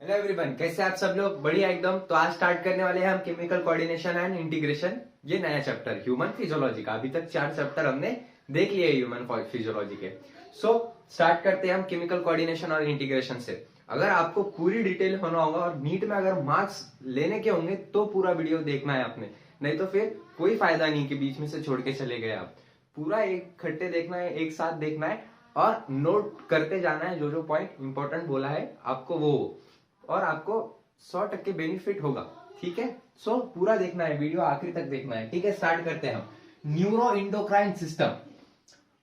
Hello everyone, कैसे आप सब लोग? बढ़िया एकदम। तो आज स्टार्ट करने वाले हैं हम केमिकल कोऑर्डिनेशन एंड इंटीग्रेशन, ये नया चैप्टर ह्यूमन फिजियोलॉजी का। अभी तक 4 चैप्टर हमने देख लिए ह्यूमन फिजियोलॉजी के। सो स्टार्ट करते हैं हम केमिकल कोऑर्डिनेशन और इंटीग्रेशन से। अगर आपको पूरी डिटेल होना होगा और नीट में अगर मार्क्स लेने के होंगे तो पूरा वीडियो देखना है आपने, नहीं तो फिर कोई फायदा नहीं कि बीच में से छोड़ के चले गए आप। पूरा एक खट्टे देखना है, एक साथ देखना है और नोट करते जाना है। जो जो पॉइंट इंपॉर्टेंट बोला है आपको वो, और आपको 100% बेनिफिट होगा। ठीक है, सो पूरा देखना है, वीडियो आखिरी तक देखना है। ठीक है, स्टार्ट करते हैं हम। Neuro endocrine system,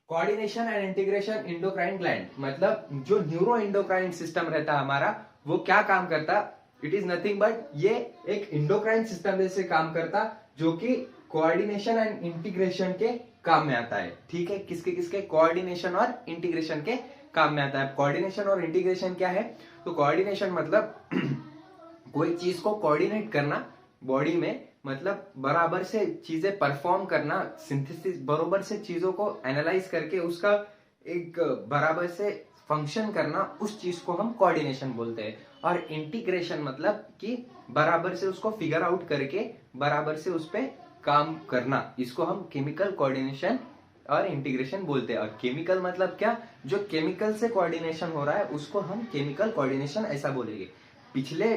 coordination and integration endocrine gland. मतलब जो न्यूरो इंडोक्राइन सिस्टम रहता है हमारा, वो क्या काम करता? इट इज नथिंग बट ये एक इंडोक्राइन सिस्टम जैसे काम करता, जो कि कोऑर्डिनेशन एंड इंटीग्रेशन के काम में आता है। ठीक है, किसके किसके? कोऑर्डिनेशन और इंटीग्रेशन के काम में आता है। कोऑर्डिनेशन और इंटीग्रेशन क्या है? तो कोऑर्डिनेशन मतलब कोई चीज को कोऑर्डिनेट करना बॉडी में, मतलब बराबर से चीजें परफॉर्म करना, सिंथेसिस बराबर से चीजों को एनालाइज करके उसका एक बराबर से फंक्शन करना, उस चीज को हम कोऑर्डिनेशन बोलते हैं। और इंटीग्रेशन मतलब कि बराबर से उसको फिगर आउट करके बराबर से उस पर काम करना, इसको हम केमिकल कोऑर्डिनेशन और इंटीग्रेशन बोलते हैं। और केमिकल मतलब क्या? जो केमिकल से कोऑर्डिनेशन हो रहा है उसको हम केमिकल कोऑर्डिनेशन ऐसा बोलेंगे। पिछले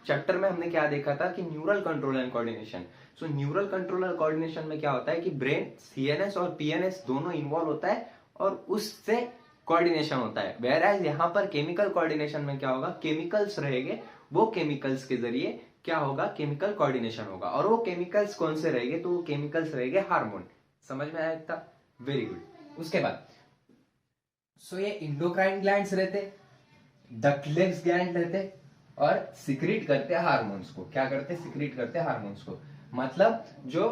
चैप्टर में हमने क्या देखा था कि neural control and coordination. So neural control and coordination में क्या होता है कि ब्रेन, सीएनएस और पीएनएस दोनों इन्वॉल्व होता है और उससे कोऑर्डिनेशन होता है। वेयरएज यहाँ पर केमिकल कोऑर्डिनेशन में क्या होगा? केमिकल्स रहेंगे, वो केमिकल्स के जरिए क्या होगा? केमिकल कोऑर्डिनेशन होगा। और वो केमिकल्स कौन से रहेंगे? तो वो केमिकल्स रहेंगे हार्मोन। समझ में आया था? Very good. उसके बाद ये इंडोक्राइन ग्लैंड्स रहते, डक्टलेस ग्लैंड रहते और सिक्रीट करते हार्मोन्स को। क्या करते? सिक्रीट करते हार्मोन्स को। मतलब जो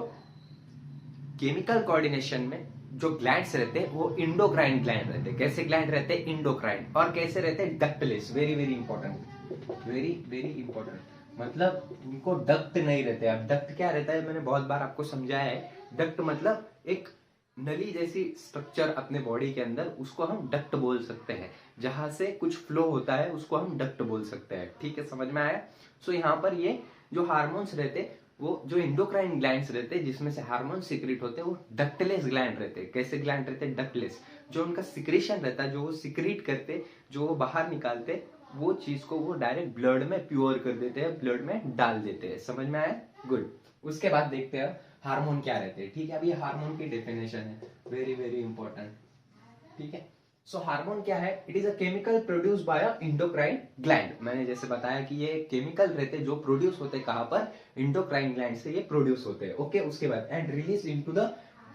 केमिकल कोऑर्डिनेशन में जो ग्लैंड्स रहते हैं वो इंडोक्राइन ग्लैंड रहते। कैसे ग्लैंड रहते? इंडोक्राइन। और कैसे रहते? Ductless. Very very important, very very important. मतलब उनको डक्ट नहीं रहते। अब डक्ट क्या रहता है, मैंने बहुत बार आपको समझाया है। डक्ट मतलब एक नली जैसी स्ट्रक्चर अपने बॉडी के अंदर, उसको हम डक्ट बोल सकते हैं। जहां से कुछ फ्लो होता है उसको हम डक्ट बोल सकते हैं। ठीक है, समझ में आया? यहाँ पर ये जो हार्मोन्स रहते, वो जो इंडोक्राइन ग्लैंड्स रहते जिसमें से हार्मोन सिक्रेट होते हैं, वो डक्टलेस ग्लैंड रहते। कैसे ग्लैंड रहते? डक्टलेस। जो उनका सिक्रेशन रहता है, जो वो सिक्रीट करते, जो वो बाहर निकालते, वो चीज को वो डायरेक्ट ब्लड में प्योर कर देते हैं, ब्लड में डाल देते हैं। समझ में आया? गुड। उसके बाद देखते हैं हार्मोन क्या रहते हैं। ठीक है, अब ये हार्मोन की डेफिनेशन है, वेरी वेरी इंपॉर्टेंट। ठीक है, हार्मोन क्या है? It is a chemical produce by a endocrine gland. मैंने जैसे बताया कि ये केमिकल रहते जो प्रोड्यूस होते कहां पर? इंडोक्राइन ग्लैंड से ये प्रोड्यूस होते हैं। ओके, उसके बाद and release into the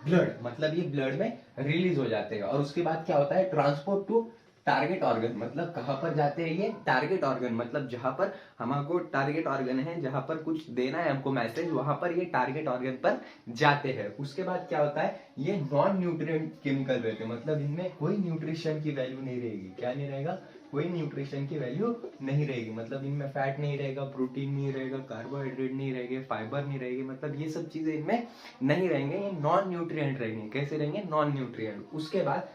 blood, मतलब ये ब्लड में रिलीज हो जाते हैं। और उसके बाद क्या होता है? Transport to target organ. मतलब कहां पर जाते हैं ये? Target organ. मतलब जहां पर हमको टारगेट ऑर्गन है, जहां पर कुछ देना है हमको मैसेज, वहां पर ये टारगेट ऑर्गन पर जाते हैं। उसके बाद क्या होता है? ये नॉन न्यूट्रिएंट केमिकल रहते हैं, मतलब इनमें कोई न्यूट्रिशन की वैल्यू नहीं रहेगी। क्या नहीं रहेगा? कोई न्यूट्रिशन की वैल्यू नहीं रहेगी। मतलब इनमें फैट नहीं रहेगा, प्रोटीन नहीं रहेगा, कार्बोहाइड्रेट नहीं रहेंगे, फाइबर नहीं रहेगी, मतलब ये सब चीजें इनमें नहीं रहेंगे। ये नॉन न्यूट्रिएंट रहेंगे। कैसे रहेंगे? Non nutrient. उसके बाद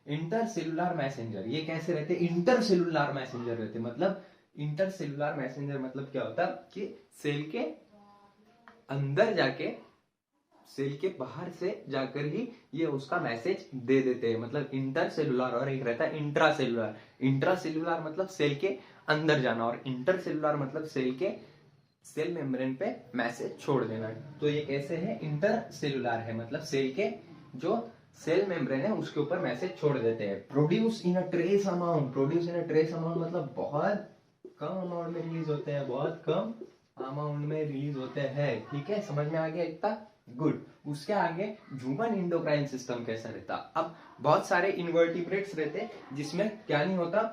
इंटरसेलुलर मैसेंजर। ये कैसे रहते? इंटरसेलुलर मैसेंजर रहते। मतलब इंटरसेलुलर मैसेंजर मतलब क्या होता कि सेल के अंदर जाके, सेल के बाहर से जाकर ही ये उसका मैसेज दे देते हैं। मतलब इंटरसेलुलर। और एक रहता है इंट्रासेलुलर। इंट्रासेलुलर मतलब सेल के अंदर जाना, और इंटरसेलुलर मतलब सेल मेम्ब्रेन पे मैसेज छोड़ देना। तो ये कैसे है? इंटरसेलुलर है, मतलब सेल के जो सेल मेम्ब्रेन है उसके ऊपर मैसेज छोड़ देते हैं। Produce in a trace amount. Produce in a trace amount मतलब बहुत कम अमाउंट में रिलीज होते हैं, बहुत कम अमाउंट में रिलीज होते हैं। ठीक है, समझ में आ गया इतना? गुड। उसके आगे ह्यूमन इंडोक्राइन सिस्टम कैसा रहता? अब बहुत सारे इन्वर्टिब्रेट्स रहते जिसमें क्या नहीं होता,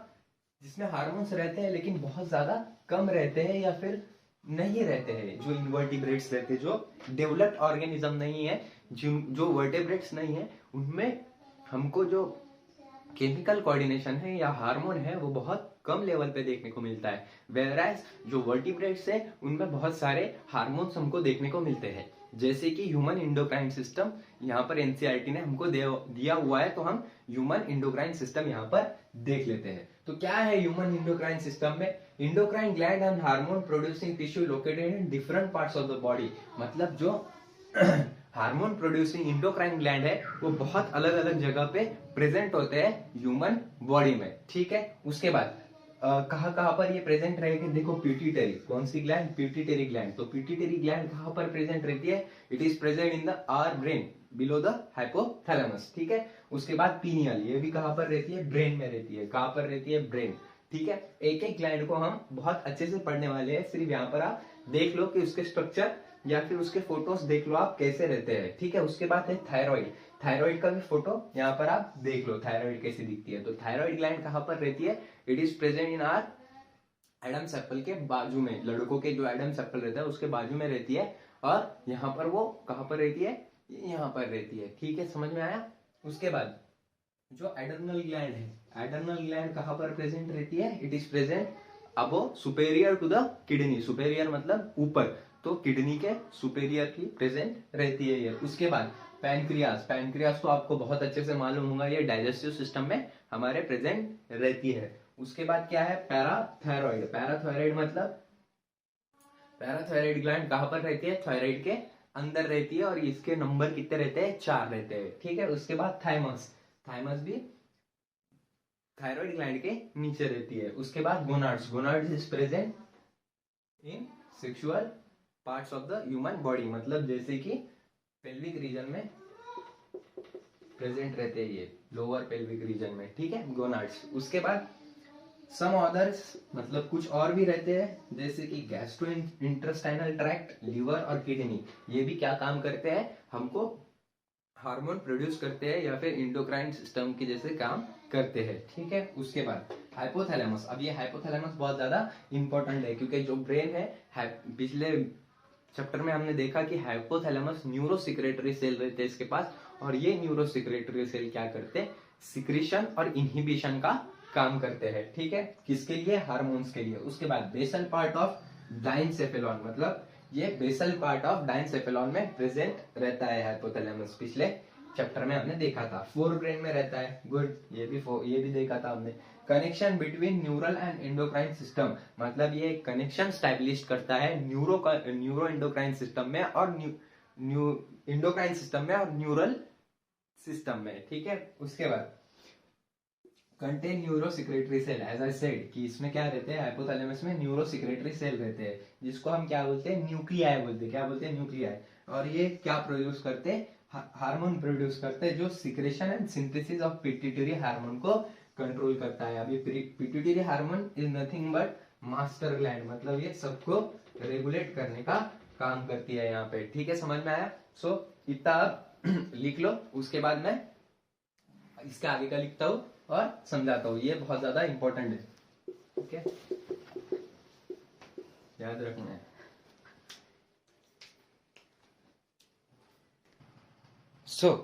जिसमें हार्मोन्स रहते हैं लेकिन बहुत ज्यादा कम रहते हैं या फिर नहीं रहते हैं। जो इन्वर्टिब्रेट्स रहते, जो डेवलप्ड ऑर्गेनिज्म नहीं है, जो वर्टेब्रेट्स नहीं है, उनमें हमको जो केमिकल कोऑर्डिनेशन है या हार्मोन है वो बहुत कम लेवल पे देखने को मिलता है। वेयरएज जो वर्टिब्रेट्स है उनमें बहुत सारे हार्मोन्स हमको देखने को मिलते हैं। जैसे कि ह्यूमन इंडोक्राइन सिस्टम यहाँ पर एनसीईआरटी ने हमको दिया हुआ है, तो हम ह्यूमन इंडोक्राइन सिस्टम यहाँ पर देख लेते हैं। तो क्या है ह्यूमन इंडोक्राइन सिस्टम में? Endocrine gland and hormone producing tissue located in different parts of the body. मतलब जो हार्मोन प्रोड्यूसिंग इंडोक्राइन ग्लैंड है वो बहुत अलग अलग जगह पे प्रेजेंट होते हैं ह्यूमन बॉडी में, ठीक है। उसके बाद कहाँ कहाँ पर ये प्रेजेंट रहेगी? देखो पिट्यूटरी, कौन सी ग्लैंड? Pituitary gland. तो पिट्यूटरी ग्लैंड कहाँ पर प्रेजेंट रहती है? It is present in the our brain below the hypothalamus, ठीक है। उसके बाद पीनियल, ये भी कहाँ पर रहती है? ब्रेन में रहती है। कहाँ पर रहती है? ब्रेन, ठीक है। एक एक ग्लैंड को हम बहुत अच्छे से पढ़ने वाले हैं, सिर्फ यहाँ पर आप देख लो कि उसके स्ट्रक्चर या फिर उसके फोटोज देख लो आप कैसे रहते हैं, ठीक है। उसके बाद है थायराइड। थायराइड का भी फोटो यहाँ पर आप देख लो, थायराइड कैसी दिखती है। तो थायराइड ग्लैंड कहाँ पर रहती है? It is present in are Adam's apple के बाजू में, लड़कों के जो एडम्स एप्पल रहता है उसके बाजू में रहती है। और यहाँ पर वो कहाँ पर रहती है? यहाँ पर रहती है, ठीक है, समझ में आया। उसके बाद जो एडर्नल ग्लैंड है, एडर्नल ग्लैंड कहाँ पर प्रेजेंट रहती है? It is present above superior to the kidney. Superior मतलब ऊपर, तो किडनी के सुपेरियर की प्रेजेंट रहती है ये। उसके बाद पैनक्रियास, पैनक्रियास तो आपको बहुत अच्छे से मालूम होगा, ये डाइजेस्टिव सिस्टम में हमारे प्रेजेंट रहती है। उसके बाद क्या है? पैराथायरॉइड। पैराथायरॉइड मतलब पैराथायरॉइड ग्लैंड कहाँ पर रहती है? थायराइड के अंदर रहती है और इसके नंबर कितने रहते हैं? 4 रहते हैं, ठीक है। उसके बाद थाइमस, थाइमस भी थायराइड ग्लैंड के नीचे रहती है। उसके बाद gonads, gonads is present in sexual parts of the human body, मतलब जैसे कि पेल्विक रीजन में प्रेजेंट रहते हैं ये, लोअर पेल्विक रीजन में, ठीक है, गोनाड्स। उसके बाद सम अदर्स, मतलब कुछ और भी रहते हैं, जैसे कि गैस्ट्रो इंटेस्टाइनल ट्रैक्ट, लिवर और किडनी। ये भी क्या काम करते हैं? हमको हार्मोन प्रोड्यूस करते हैं या फिर इंडोक्राइन सिस्टम के जैसे काम करते हैं, ठीक है। उसके बाद हाइपोथैलेमस। अब ये हाइपोथैलेमस बहुत ज्यादा इंपॉर्टेंट है, क्योंकि जो ब्रेन है पिछले चैप्टर में हमने देखा कि हाइपोथैलेमस न्यूरो सिक्रेटरी सेल रहते हैं इसके पास, और ये न्यूरो सिक्रेटरी सेल क्या करते हैं? सिक्रीशन और इनहिबिशन का काम करते हैं, ठीक है। किसके लिए? हार्मोन्स के लिए। उसके बाद बेसल पार्ट ऑफ डाइनसेफेलॉन, मतलब ये बेसल पार्ट ऑफ डाइनसेफेलॉन में प्रेजेंट रहता है हाइपोथैलेमस। पिछले चैप्टर में हमने देखा था। फोर ब्रेन में रहता है, गुड, ये भी देखा था हमने। Connection between neural and endocrine system, मतलब ये कनेक्शन स्टैब्लिश करता है न्यूरो एंडोक्राइन सिस्टम में और इंडोक्राइन सिस्टम में और न्यूरल सिस्टम में, ठीक है। उसके बाद contain neuro secretory cell, as I said कि इसमें क्या रहते हैं? हाइपोथैलेमस में न्यूरो सिक्रेटरी सेल रहते हैं, जिसको हम क्या बोलते हैं? न्यूक्लियाई बोलते हैं। क्या बोलते हैं? न्यूक्लियाई। और ये क्या प्रोड्यूस करते हैं? हार्मोन प्रोड्यूस करते हैं, जो secretion and synthesis of pituitary hormone को कंट्रोल करता है। अभी pituitary hormone is nothing but master gland, मतलब ये सबको रेगुलेट करने का काम करती है यहाँ पे, ठीक है, समझ में आया। सो इतना लिख लो, उसके बाद मैं इसके आगे का लिखता हूँ और समझाता हूँ। ये बहुत ज्यादा इंपॉर्टेंट है, ओके, याद रखना है।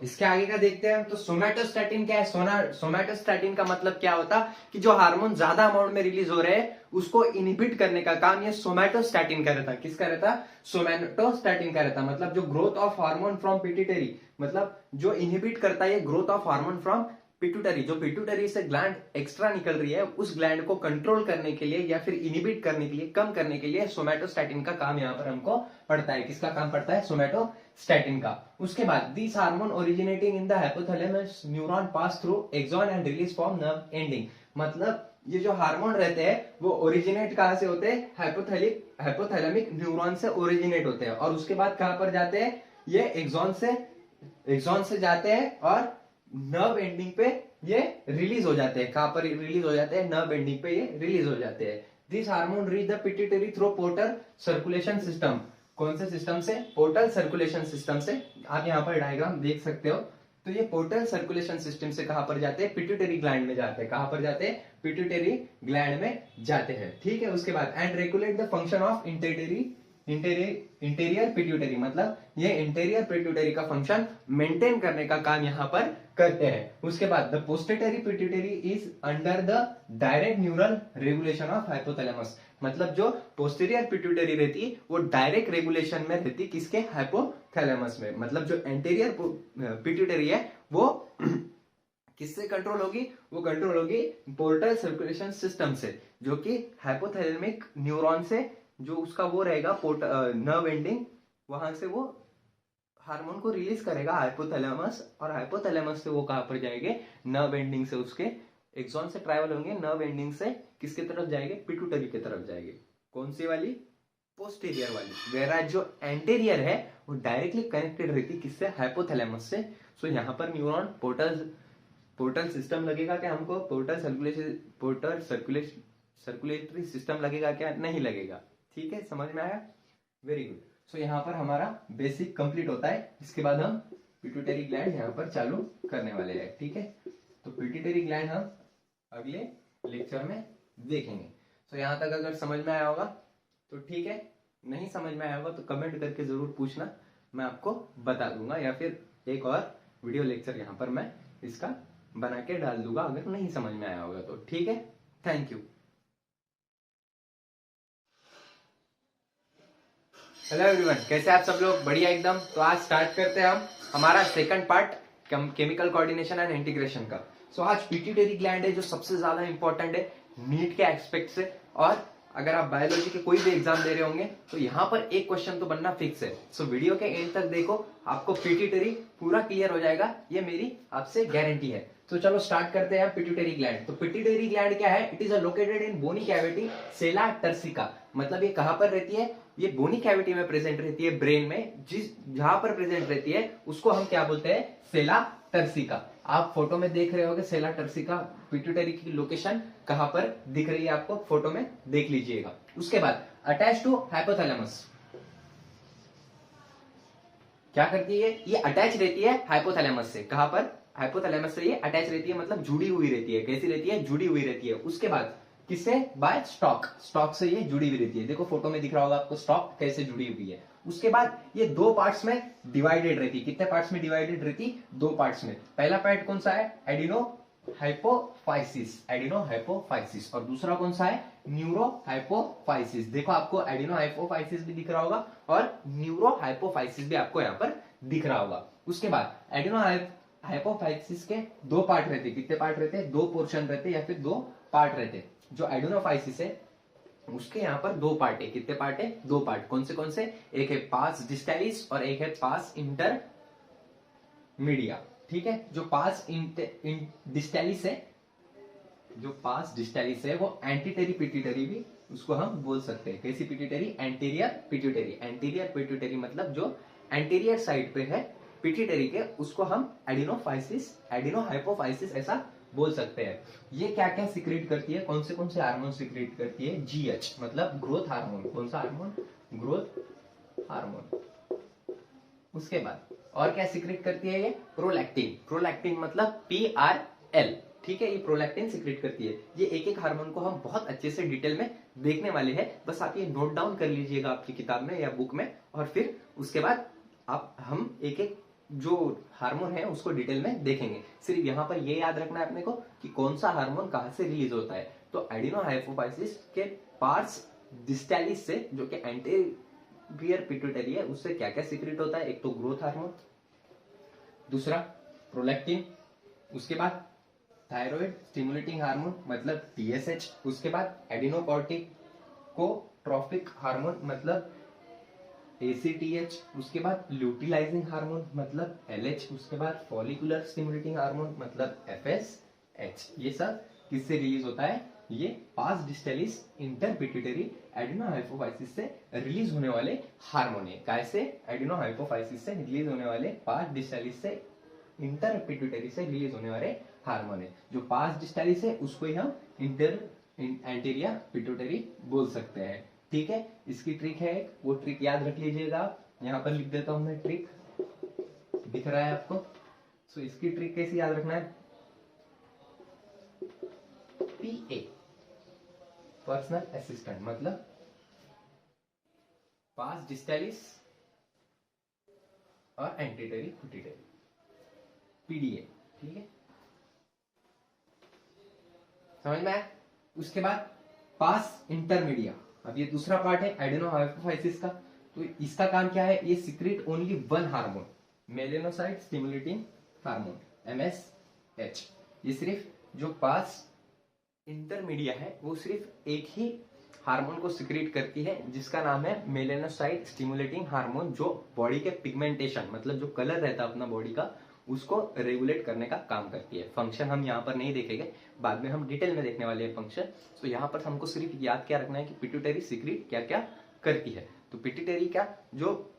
इसके आगे का देखते हैं। तो सोमैटोस्टैटिन क्या है? सोमैटोस्टैटिन का मतलब क्या होता? कि जो हार्मोन ज्यादा अमाउंट में रिलीज हो रहे हैं उसको इनहिबिट करने का काम ये सोमैटोस्टैटिन का रहता। किसका रहता? सोमैटोस्टैटिन का रहता। मतलब जो growth of hormone from pituitary, मतलब जो इनहिबिट करता है ये growth of hormone from pituitary. जो पिट्यूटरी से ग्लैंड एक्स्ट्रा निकल रही है, उस ग्लैंड को कंट्रोल करने के लिए या फिर इनहिबिट करने के लिए, कम करने के लिए सोमैटोस्टैटिन का काम यहाँ पर हमको पड़ता है। किसका काम पड़ता है? सोमैटोस्टैटिन का। उसके बाद this hormone originating in the hypothalamus neuron pass through axon and release from nerve ending. मतलब ये जो हार्मोन रहते हैं वो ओरिजिनेट कहां से होते हैं? हाइपोथैलेमिक न्यूरॉन से ओरिजिनेट होते हैं, और उसके बाद कहां पर जाते हैं? ये एक्सॉन से जाते हैं और नर्व एंडिंग पे ये रिलीज हो जाते हैं। कहां पर रिलीज हो जाते हैं? नर्व एंडिंग पे ये रिलीज हो जाते हैं। This hormone reach the pituitary through portal circulation system. कौन से सिस्टम से? पोर्टल सर्कुलेशन सिस्टम से। आप यहाँ पर डायग्राम देख सकते हो। तो ये पोर्टल सर्कुलेशन सिस्टम से कहां पर जाते हैं? पिट्यूटरी ग्लैंड में जाते हैं। कहां पर जाते हैं? पिट्यूटरी ग्लैंड में जाते हैं, ठीक है। उसके बाद and regulate the function of interior pituitary, मतलब ये इंटीरियर पिट्यूटरी का फंक्शन मेंटेन करने का काम यहाँ पर करते हैं। उसके बाद the posterior pituitary is under the direct neural regulation of hypothalamus. मतलब जो पोस्टीरियर पिट्यूटरी रहती वो डायरेक्ट रेगुलेशन में रहती, किसके? हाइपोथैलेमस में। मतलब जो एंटीरियर पिट्यूटरी है वो किससे कंट्रोल होगी? वो कंट्रोल होगी पोर्टल सर्कुलेशन सिस्टम से, जो कि हाइपोथैलेमिक न्यूरॉन से, जो उसका वो रहेगा नर्व एंडिंग, वहां से वो हार्मोन को रिलीज करेगा हाइपोथैलेमस, और हाइपोथैलेमस से वो कहां पर जाएंगे? नर्व एंडिंग से उसके एक्सॉन से ट्रैवल होंगे, नर्व एंडिंग से किसकी तरफ जाएंगे? पिट्यूटरी की तरफ जाएंगे। कौन सी वाली? पोस्टीरियर वाली। वेरा जो एंटेरियर है वो डायरेक्टली कनेक्टेड रहती किससे? हाइपोथैलेमस से। सो यहाँ पर न्यूरॉन पोर्टल सिस्टम लगेगा क्या हमको? पोर्टल सर्कुलेटरी सिस्टम लगेगा क्या? नहीं लगेगा। ठीक है, समझ में आया? Very good. सो यहाँ पर हमारा बेसिक कंप्लीट होता है। इसके बाद हम पिट्यूटरी ग्लैंड यहाँ पर चालू करने वाले हैं। ठीक है, तो पिट्यूटरी ग्लैंड हम अगले लेक्चर में देखेंगे। सो यहाँ तक अगर समझ में आया होगा तो ठीक है, नहीं समझ में आया होगा तो कमेंट करके जरूर पूछना, मैं आपको बता दूंगा, या फिर एक और वीडियो लेक्चर यहाँ पर मैं इसका बना के डाल दूंगा अगर नहीं समझ में आया होगा तो। ठीक है, थैंक यू। हेलो एवरीवन, कैसे आप सब लोग? बढ़िया एकदम। तो आज स्टार्ट करते हैं हम हमारा second part chemical coordination and integration का। सो आज पिट्यूटरी ग्लैंड है जो सबसे ज्यादा इंपॉर्टेंट है नीट के एस्पेक्ट से, और अगर आप बायोलॉजी के कोई भी एग्जाम दे रहे होंगे तो यहाँ पर एक क्वेश्चन तो बनना फिक्स है। सो वीडियो के एंड तक देखो, आपको पिट्यूटरी पूरा क्लियर हो जाएगा, ये मेरी आपसे गारंटी है। तो चलो स्टार्ट करते हैं पिट्यूटरी ग्लैंड। तो पिट्यूटरी ग्लैंड क्या है? It is located in bony cavity sella turcica. मतलब ये कहां पर रहती है? ये बोनी कैविटी में प्रेजेंट रहती है, ब्रेन में। जहां पर प्रेजेंट रहती है उसको हम क्या बोलते हैं? सेला टर्सिका। आप फोटो में देख रहे होगे सेला टर्सिका, पिट्यूटरी की लोकेशन कहां पर दिख रही है आपको, फोटो में देख लीजिएगा। उसके बाद अटैच टू हाइपोथैलेमस, क्या करती है? ये अटैच रहती है हाइपोथैलेमस से। कहां पर? हाइपोथैलेमस से ये अटैच रहती है, मतलब जुड़ी हुई रहती है। कैसी रहती है? जुड़ी हुई रहती है। उसके बाद किससे? Bye stock. स्टॉक से ये जुड़ी हुई रहती है। देखो फोटो में दिख रहा होगा आपको स्टॉक कैसे जुड़ी हुई है। उसके बाद ये दो पार्ट्स में डिवाइडेड रहती है। कितने पार्ट्स में डिवाइडेड रहती? दो पार्ट्स में। पहला पार्ट कौन सा है? Adeno hypophysis, adeno hypophysis. और दूसरा कौन सा है? Neuro hypophysis. देखो आपको एडिनो हाइपोफाइसिस भी दिख रहा होगा और न्यूरो हाइपोफाइसिस भी आपको यहाँ पर दिख रहा होगा। उसके बाद एडिनो हाइपोफाइसिस के दो पार्ट रहते। कितने पार्ट रहते? दो पोर्शन रहते या फिर दो पार्ट रहते। जो एडिनोफाइसिस है उसके यहाँ पर दो पार्ट है। कितने पार्ट है? दो पार्ट। कौन से? एक है पास डिस्टैलिस और एक है पास इंटरमीडिया। ठीक है, जो पास डिस्टैलिस है, जो पास डिस्टैलिस है वो एंटीटेरी पिट्यूटरी भी उसको हम बोल सकते हैं। कैसी pituitary? Anterior pituitary. Anterior pituitary मतलब जो एंटीरियर साइड पे है पिट्यूटरी के, उसको हम एडिनोफाइसिस, एडिनो हाइपोफाइसिस ऐसा बोल सकते हैं। ये क्या क्या सिक्रेट करती है? कौन से हार्मोन सिक्रेट करती है? जीएच मतलब ग्रोथ हार्मोन। कौन सा हार्मोन? Growth hormone. उसके बाद और क्या सिक्रेट करती है? ये प्रोलैक्टिन। प्रोलैक्टिन मतलब PRL। ठीक है, ये प्रोलैक्टिन सिक्रेट करती है। ये एक एक हार्मोन को हम बहुत अच्छे से डिटेल में देखने वाले हैं। बस आप ये नोट डाउन कर लीजिएगा आपकी किताब में या बुक में, और फिर उसके बाद हम एक एक जो हार्मोन है उसको डिटेल में देखेंगे। सिर्फ यहाँ पर ये याद रखना है अपने को कि कौन सा हार्मोन कहां से रिलीज होता है। तो एडिनो हाइपोफाइसिस के पार्ट्स डिस्टैलिस से, जो कि एंटीरियर पिट्यूटरी है, उससे क्या क्या सीक्रेट होता है? एक तो ग्रोथ हार्मोन, दूसरा प्रोलैक्टिन, उसके बाद थायराइड स्टिमुलेटिंग हार्मोन मतलब TSH, उसके बाद एडिनोकॉर्टिकोट्रोपिक हार्मोन मतलब ACTH, उसके बाद ल्यूटिलाइजिंग हार्मोन मतलब LH, उसके बाद फॉलिकुलर स्टिमुलेटिंग हार्मोन मतलब FSH। ये सब किससे रिलीज होता है? ये पास डिस्टैलिस इंटरपिट्यूटरी एडिनो हाइपोफाइसिस से रिलीज होने वाले हार्मोन है। कैसे? एडिनो हाइपोफाइसिस से रिलीज होने वाले, पास डिस्टैलिस से इंटरपिट्यूटरी से रिलीज होने वाले हार्मोन है। जो पास डिस्टैलिस है उसको ही हम एंटीरियर पिट्यूटरी बोल सकते हैं। ठीक है, इसकी ट्रिक है, वो ट्रिक याद रख लीजिएगा। यहाँ पर लिख देता हूं मैं, ट्रिक दिख रहा है आपको। सो इसकी ट्रिक कैसे याद रखना है? PA पर्सनल असिस्टेंट मतलब पास डिस्टैलिस और एंटीरियर पिट्यूटरी, PDA। ठीक है, समझ में आया? उसके बाद पास इंटरमीडिया। अब ये दूसरा पार्ट है एडिनो हाइपोफाइसिस का। तो इसका काम क्या है? ये secret only one hormone, melanocyte stimulating hormone MSH। ये सिर्फ जो पास इंटरमीडिया है वो सिर्फ एक ही हार्मोन को सिक्रीट करती है जिसका नाम है मेलेनोसाइट स्टिमुलेटिंग हार्मोन, जो बॉडी के पिगमेंटेशन मतलब जो कलर रहता है अपना बॉडी का उसको रेगुलेट करने का काम करती है। फंक्शन हम यहाँ पर नहीं देखेंगे, बाद में हम डिटेल में देखने वाले हैं फंक्शन। तो यहाँ पर हमको सिर्फ याद क्या रखना है कि पिट्यूटरी सिक्रीट क्या क्या करती है। तो पिट्यूटरी क्या, जो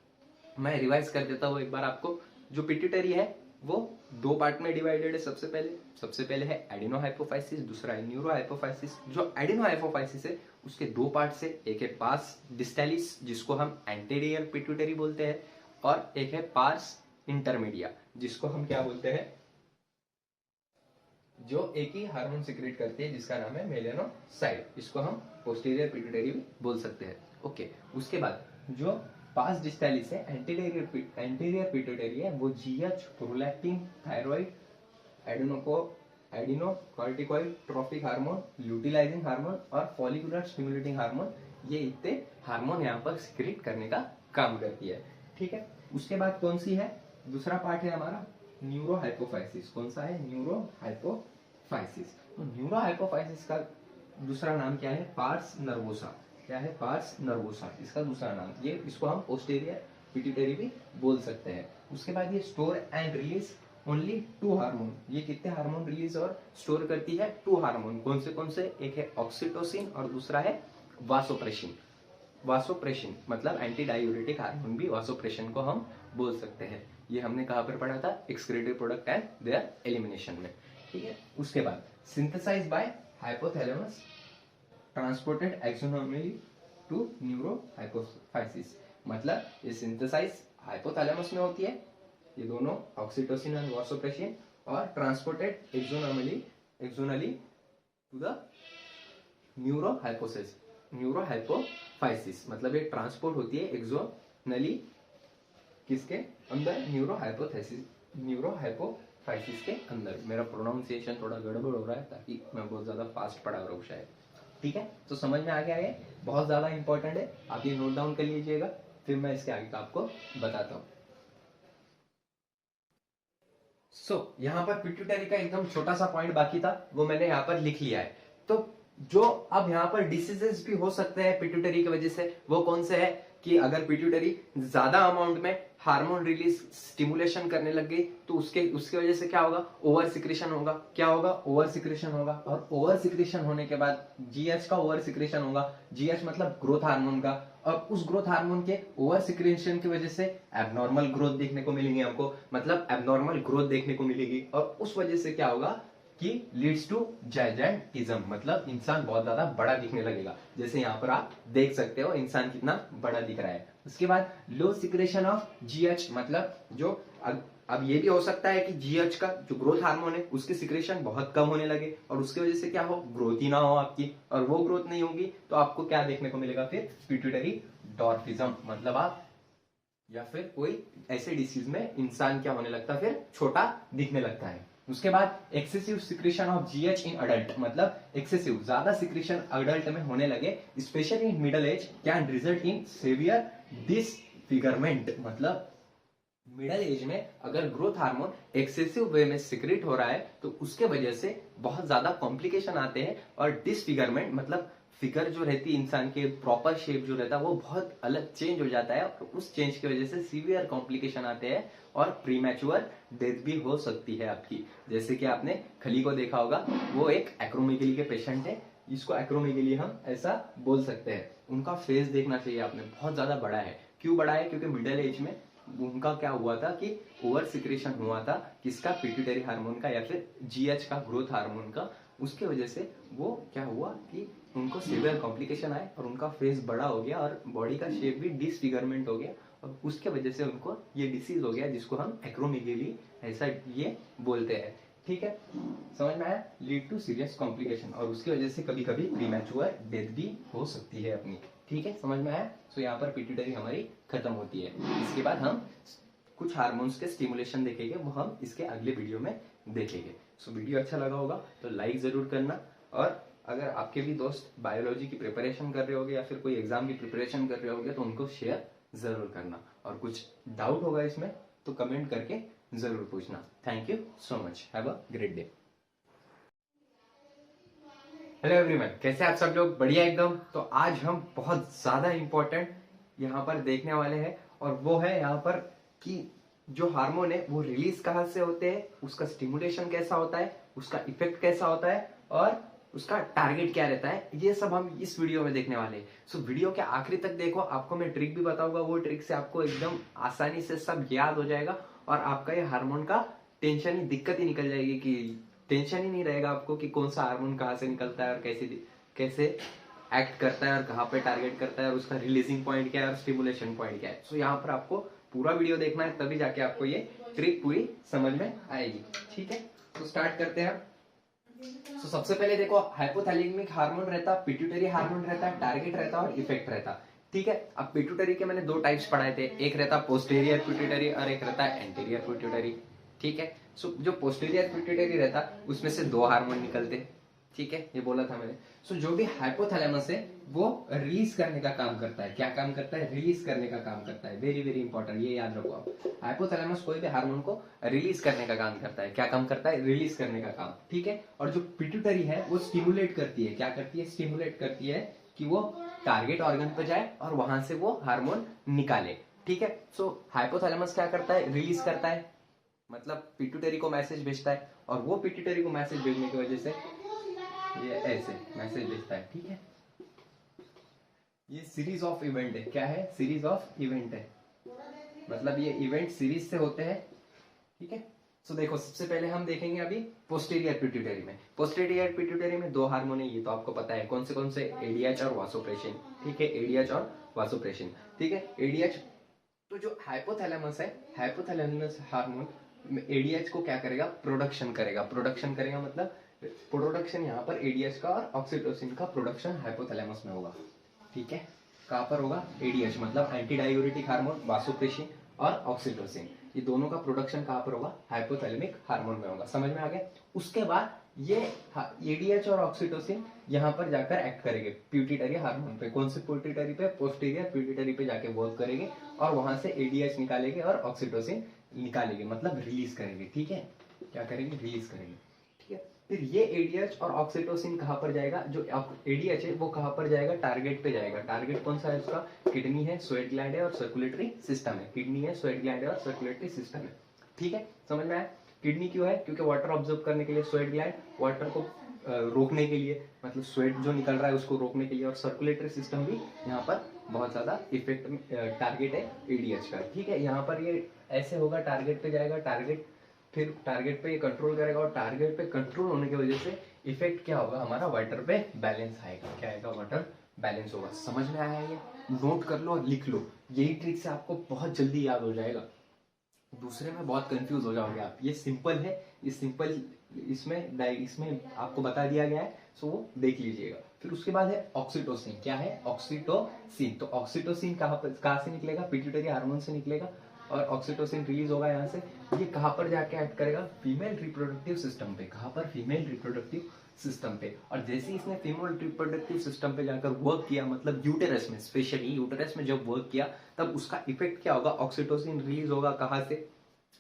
मैं रिवाइज कर देता हूँ एक बार आपको। जो पिट्यूटरी है वो दो पार्ट में डिवाइडेड है। सबसे पहले है एडिनो हाइपोफाइसिस, दूसरा है न्यूरो हाइपोफाइसिस। जो एडिनो हाइपोफाइसिस है उसके दो पार्ट से, एक है पार्स डिस्टैलिस जिसको हम एंटीरियर पिट्यूटरी बोलते हैं, और एक है पार्स इंटरमीडिया जिसको हम क्या बोलते हैं, जो एक ही हार्मोन सिक्रेट करती है जिसका नाम है मेलेनोसाइट। इसको हम पोस्टीरियर पिट्यूटरी भी बोल सकते हैं। ओके, उसके बाद जो पास डिस्टैलिस है एंटीरियर पिट्यूटरी है, वो GH, prolactin, thyroid, adeno corticoid trophic hormone, luteinising hormone और फॉलिकुलर स्टिमुलेटिंग हार्मोन, ये इतने हार्मोन यहाँ पर सिक्रेट करने का काम करती है। ठीक है, उसके बाद कौन सी है, दूसरा पार्ट है हमारा न्यूरो हाइपोफाइसिस। कौन सा है, न्यूरो हाइपोफाइसिस। तो न्यूरो हाइपोफाइसिस का दूसरा नाम क्या है, पार्स नर्वोसा। क्या है, पार्स नर्वोसा इसका दूसरा नाम। ये इसको हम पोस्टीरियर पिट्यूटरी भी बोल सकते हैं। उसके बाद ये store and release only 2 hormone. ये कितने हार्मोन रिलीज और स्टोर करती है, 2 हार्मोन। कौन से, एक है ऑक्सीटोसिन और दूसरा है वासोप्रेसिन। वासोप्रेसिन मतलब एंटी डायूरेटिक हार्मोन भी वासोप्रेसिन को हम बोल सकते हैं। ये हमने कहां पर पढ़ा था, excretory product and their elimination में। ठीक है, उसके बाद synthesise by hypothalamus, transported axonally to neuro hypophysis. मतलब ये सिंथेसाइज हाइपोथैलेमस में होती है, ये दोनों ऑक्सीटोसिन और वासोप्रेसिन, और transported axonally to the neuro hypophysis. मतलब ये ट्रांसपोर्ट होती है एक्सोनली किसके अंदर, न्यूरो हाइपोफाइसिस के अंदर। मेरा प्रोनाउंसिएशन थोड़ा गड़बड़ हो रहा है ताकि मैं बहुत ज्यादा फास्ट पढ़ा रहा हूँ शायद। ठीक है, तो समझ में आ गया है, बहुत ज्यादा इंपॉर्टेंट है, आप ये नोट डाउन कर लीजिएगा, फिर मैं इसके आगे का आपको बताता हूँ। यहाँ पर पिट्यूटरी का एकदम छोटा सा पॉइंट बाकी था, वो मैंने यहाँ पर लिख लिया है। तो जो अब यहाँ पर डिसीजेस भी हो सकते हैं पिट्यूटरी की वजह से, वो कौन से है कि अगर पिट्यूटरी ज्यादा अमाउंट में हार्मोन रिलीज स्टिमुलेशन करने लग गई तो उसके वजह से क्या होगा, ओवर सिक्रेशन होगा। क्या होगा, ओवर सिक्रेशन होगा। और ओवर सिक्रेशन होने के बाद जीएच का ओवर सिक्रेशन होगा। जीएच मतलब ग्रोथ हार्मोन का, और उस ग्रोथ हार्मोन के ओवर सिक्रेशन की वजह से एबनॉर्मल ग्रोथ देखने को मिलेंगी हमको, मतलब एबनॉर्मल ग्रोथ देखने को मिलेगी। और उस वजह से क्या होगा कि लीड्स टू जायजेंटिज्म, मतलब इंसान बहुत ज्यादा बड़ा दिखने लगेगा। जैसे यहाँ पर आप देख सकते हो इंसान कितना बड़ा दिख रहा है। उसके बाद लो सिक्रेशन ऑफ जीएच, मतलब जो अब ये भी हो सकता है कि जीएच का जो ग्रोथ हार्मोन है उसकी सिक्रेशन बहुत कम होने लगे और उसकी वजह से क्या हो, ग्रोथ ही ना हो आपकी, और वो ग्रोथ नहीं होगी तो आपको क्या देखने को मिलेगा फिर, पिट्यूटरी डॉर्फिज्म, मतलब आप या फिर कोई ऐसे डिसीज में इंसान क्या होने लगता है, फिर छोटा दिखने लगता है। उसके बाद excessive secretion of GH in adult, मतलब एक्सेसिव ज्यादा सिक्रेशन अडल्ट में होने लगे, specially in middle age, can result in severe disfigurement. मतलब मिडिल एज में अगर ग्रोथ हार्मोन एक्सेसिव वे में सिक्रेट हो रहा है तो उसके वजह से बहुत ज्यादा कॉम्प्लिकेशन आते हैं, और डिसफिगरमेंट मतलब फिगर जो रहती है इंसान के, प्रॉपर शेप जो रहता है वो बहुत अलग चेंज हो जाता है, और उस चेंज की वजह से सीवियर कॉम्प्लिकेशन आते हैं और प्रीमैच्योर डेथ भी हो सकती है आपकी। जैसे कि आपने खली को देखा होगा, वो एक एक्रोमेगेली के पेशेंट है, इसको एक्रोमेगेली हम ऐसा बोल सकते हैं। उनका फेस देखना चाहिए आपने, बहुत ज्यादा बड़ा है। क्यों बड़ा है, क्योंकि मिडिल एज में उनका क्या हुआ था कि ओवर सिक्रेशन हुआ था, किसका, पिट्यूटरी हार्मोन का या फिर जीएच का, ग्रोथ हार्मोन का। उसके वजह से वो क्या हुआ कि उनको सीवियर कॉम्प्लिकेशन आए और उनका फेस बड़ा हो गया और बॉडी का शेप भी डिसफिगरमेंट हो गया, और उसके वजह से उनको ये डिसीज हो गया जिसको हम एक्रोमेगेली ऐसा ये बोलते हैं। ठीक है, समझ में आया, लीड टू सीरियस कॉम्प्लिकेशन, और उसकी वजह से कभी कभी प्रीमैच्योर डेथ भी हो सकती है अपनी। ठीक है, समझ में आया। सो यहाँ पर पिट्यूटरी हमारी खत्म होती है। इसके बाद हम कुछ हार्मोन्स के स्टिमुलेशन देखेंगे, वो हम इसके अगले वीडियो में देखेंगे। सो वीडियो अच्छा लगा होगा तो लाइक जरूर करना, और अगर आपके भी दोस्त बायोलॉजी की प्रिपरेशन कर रहे होगे या फिर कोई एग्जाम की प्रिपरेशन कर रहे होगे तो उनको शेयर जरूर करना, और कुछ डाउट होगा इसमें तो कमेंट करके जरूर पूछना। Thank you so much, have a great day. Hello everyone, कैसे आप सब लोग? बढ़िया एकदम। तो आज हम बहुत ज्यादा इंपॉर्टेंट यहाँ पर देखने वाले हैं, और वो है यहाँ पर कि जो हार्मोन है वो रिलीज कहाँ से होते हैं, उसका स्टिमुलेशन कैसा होता है, उसका इफेक्ट कैसा होता है, और उसका टारगेट क्या रहता है, ये सब हम इस वीडियो में देखने वाले हैं। सो वीडियो के आखिरी तक देखो, आपको मैं ट्रिक भी बताऊंगा। वो ट्रिक से आपको एकदम आसानी से सब याद हो जाएगा, और आपका ये हार्मोन का टेंशन ही, दिक्कत ही निकल जाएगी कि टेंशन ही नहीं रहेगा आपको कि कौन सा हार्मोन कहाँ से निकलता है और कैसे कैसे एक्ट करता है और कहाँ पे टारगेट करता है और उसका रिलीजिंग पॉइंट क्या है और स्टिमुलेशन पॉइंट क्या है। सो यहाँ पर आपको पूरा वीडियो देखना है, तभी जाके आपको ये ट्रिक पूरी समझ में आएगी। ठीक है, तो स्टार्ट करते हैं। तो सबसे पहले देखो, हाइपोथैलेमिक हार्मोन रहता, पिट्यूटरी हार्मोन रहता, टारगेट रहता और इफेक्ट रहता। ठीक है, अब पिट्यूटरी के मैंने दो टाइप्स पढ़ाए थे, एक रहता पोस्टेरियर पिट्यूटरी और एक रहता एंटीरियर पिट्यूटरी। ठीक है, सो जो पोस्टेरियर पिट्यूटरी रहता उसमें से दो हार्मोन निकलते। ठीक है, ये बोला था मैंने। सो जो भी हाइपोथैलेमस है वो रिलीज करने का काम करता है। क्या काम करता है? रिलीज करने का काम करता है। वेरी वेरी इंपॉर्टेंट, ये याद रखो आप। हाइपोथैलेमस कोई भी हार्मोन को रिलीज करने का काम करता है। क्या काम करता है? रिलीज करने का काम। ठीक है, और जो पिट्यूटरी है वो स्टिमुलेट करती है। क्या करती है? स्टिमुलेट करती है कि वो टारगेट ऑर्गन पर जाए और वहां से वो हार्मोन निकाले। ठीक है, सो हाइपोथैलेमस क्या करता है? रिलीज करता है, मतलब पिट्यूटरी को मैसेज भेजता है, और वो पिट्यूटरी को मैसेज भेजने की वजह से ये ऐसे मैसेज भेजता है। ठीक है, ये सीरीज ऑफ इवेंट है। क्या है? सीरीज ऑफ इवेंट है, मतलब ये इवेंट सीरीज से होते हैं। ठीक है, सो देखो, सबसे पहले हम देखेंगे अभी पोस्टीरियर पिट्यूटरी में। पोस्टीरियर पिट्यूटरी में दो हार्मोन है, ये तो आपको पता है। कौन से? एडीएच और वासोप्रेसिन। ठीक है, एडीएच और वासोप्रेसिन। ठीक है, एडीएच। तो जो हाइपोथैलेमस है, हाइपोथैलेमस हार्मोन एडीएच को क्या करेगा? प्रोडक्शन करेगा। प्रोडक्शन करेगा मतलब प्रोडक्शन यहाँ पर एडीएच का और ऑक्सीटोसिन का प्रोडक्शन हाइपोथैलेमस में होगा। ठीक है, कहाँ पर होगा? एडीएच मतलब एंटी डायूरेटिक हार्मोन, वासोप्रेसिन और ऑक्सीटोसिन, ये दोनों का प्रोडक्शन कहाँ पर होगा? हाइपोथैलेमिक हार्मोन में होगा। समझ में आ गया? उसके बाद ये एडीएच और ऑक्सीटोसिन यहाँ पर जाकर एक्ट करेंगे प्यूटिटरी हार्मोन पे। कौन से प्यूटिटरी पे? पोस्टीरियर प्यूटिटरी पे जाके वर्क करेंगे, और वहां से एडीएच निकालेंगे और ऑक्सीटोसिन निकालेंगे, मतलब रिलीज करेंगे। ठीक है, क्या करेंगे? रिलीज करेंगे। ठीक है, फिर ये एडीएच और ऑक्सीटोसिन कहाँ पर जाएगा? जो एडीएच है वो कहाँ पर जाएगा? टारगेट पे जाएगा। टारगेट कौन सा है उसका? किडनी है, स्वेट ग्लैंड है और सर्कुलेटरी सिस्टम है। किडनी है, स्वेट ग्लैंड है और सर्कुलेटरी सिस्टम है। ठीक है, समझ में आया? किडनी क्यों है? क्योंकि वाटर ऑब्जर्व करने के लिए, स्वेट ग्लैंड वाटर को रोकने के लिए, मतलब स्वेट जो निकल रहा है उसको रोकने के लिए, और सर्कुलेटरी सिस्टम भी यहाँ पर बहुत ज्यादा इफेक्ट टारगेट है एडीएच का। ठीक है, यहाँ पर ये ऐसे होगा, टारगेट पे जाएगा, टारगेट फिर टारगेट पे ये कंट्रोल करेगा, और टारगेट पे कंट्रोल होने की वजह से इफेक्ट क्या होगा? हमारा वाटर पे बैलेंस आएगा। क्या आएगा? वाटर बैलेंस होगा। समझ में आया? ये नोट कर लो और लिख लो, यही ट्रिक से आपको बहुत जल्दी याद हो जाएगा। दूसरे में बहुत कंफ्यूज हो जाओगे आप। ये सिंपल है, ये सिंपल इसमें आपको बता दिया गया है, सो वो देख लीजिएगा। फिर उसके बाद है ऑक्सीटोसिन। क्या है? ऑक्सीटोसिन। तो ऑक्सीटोसिन कहाँ से निकलेगा? पिट्यूटरी हार्मोन से निकलेगा, और ऑक्सीटोसिन रिलीज होगा यहाँ से। ये कहाँ पर जाके एक्ट करेगा? फीमेल रिप्रोडक्टिव सिस्टम पे। कहाँ पर? फीमेल रिप्रोडक्टिव सिस्टम पे। और जैसे इसने फीमेल रिप्रोडक्टिव सिस्टम पे जाकर वर्क किया, मतलब यूटेरस में, स्पेशली यूटेरस में जब वर्क किया, तब उसका इफेक्ट क्या होगा? ऑक्सीटोसिन रिलीज होगा। कहाँ से?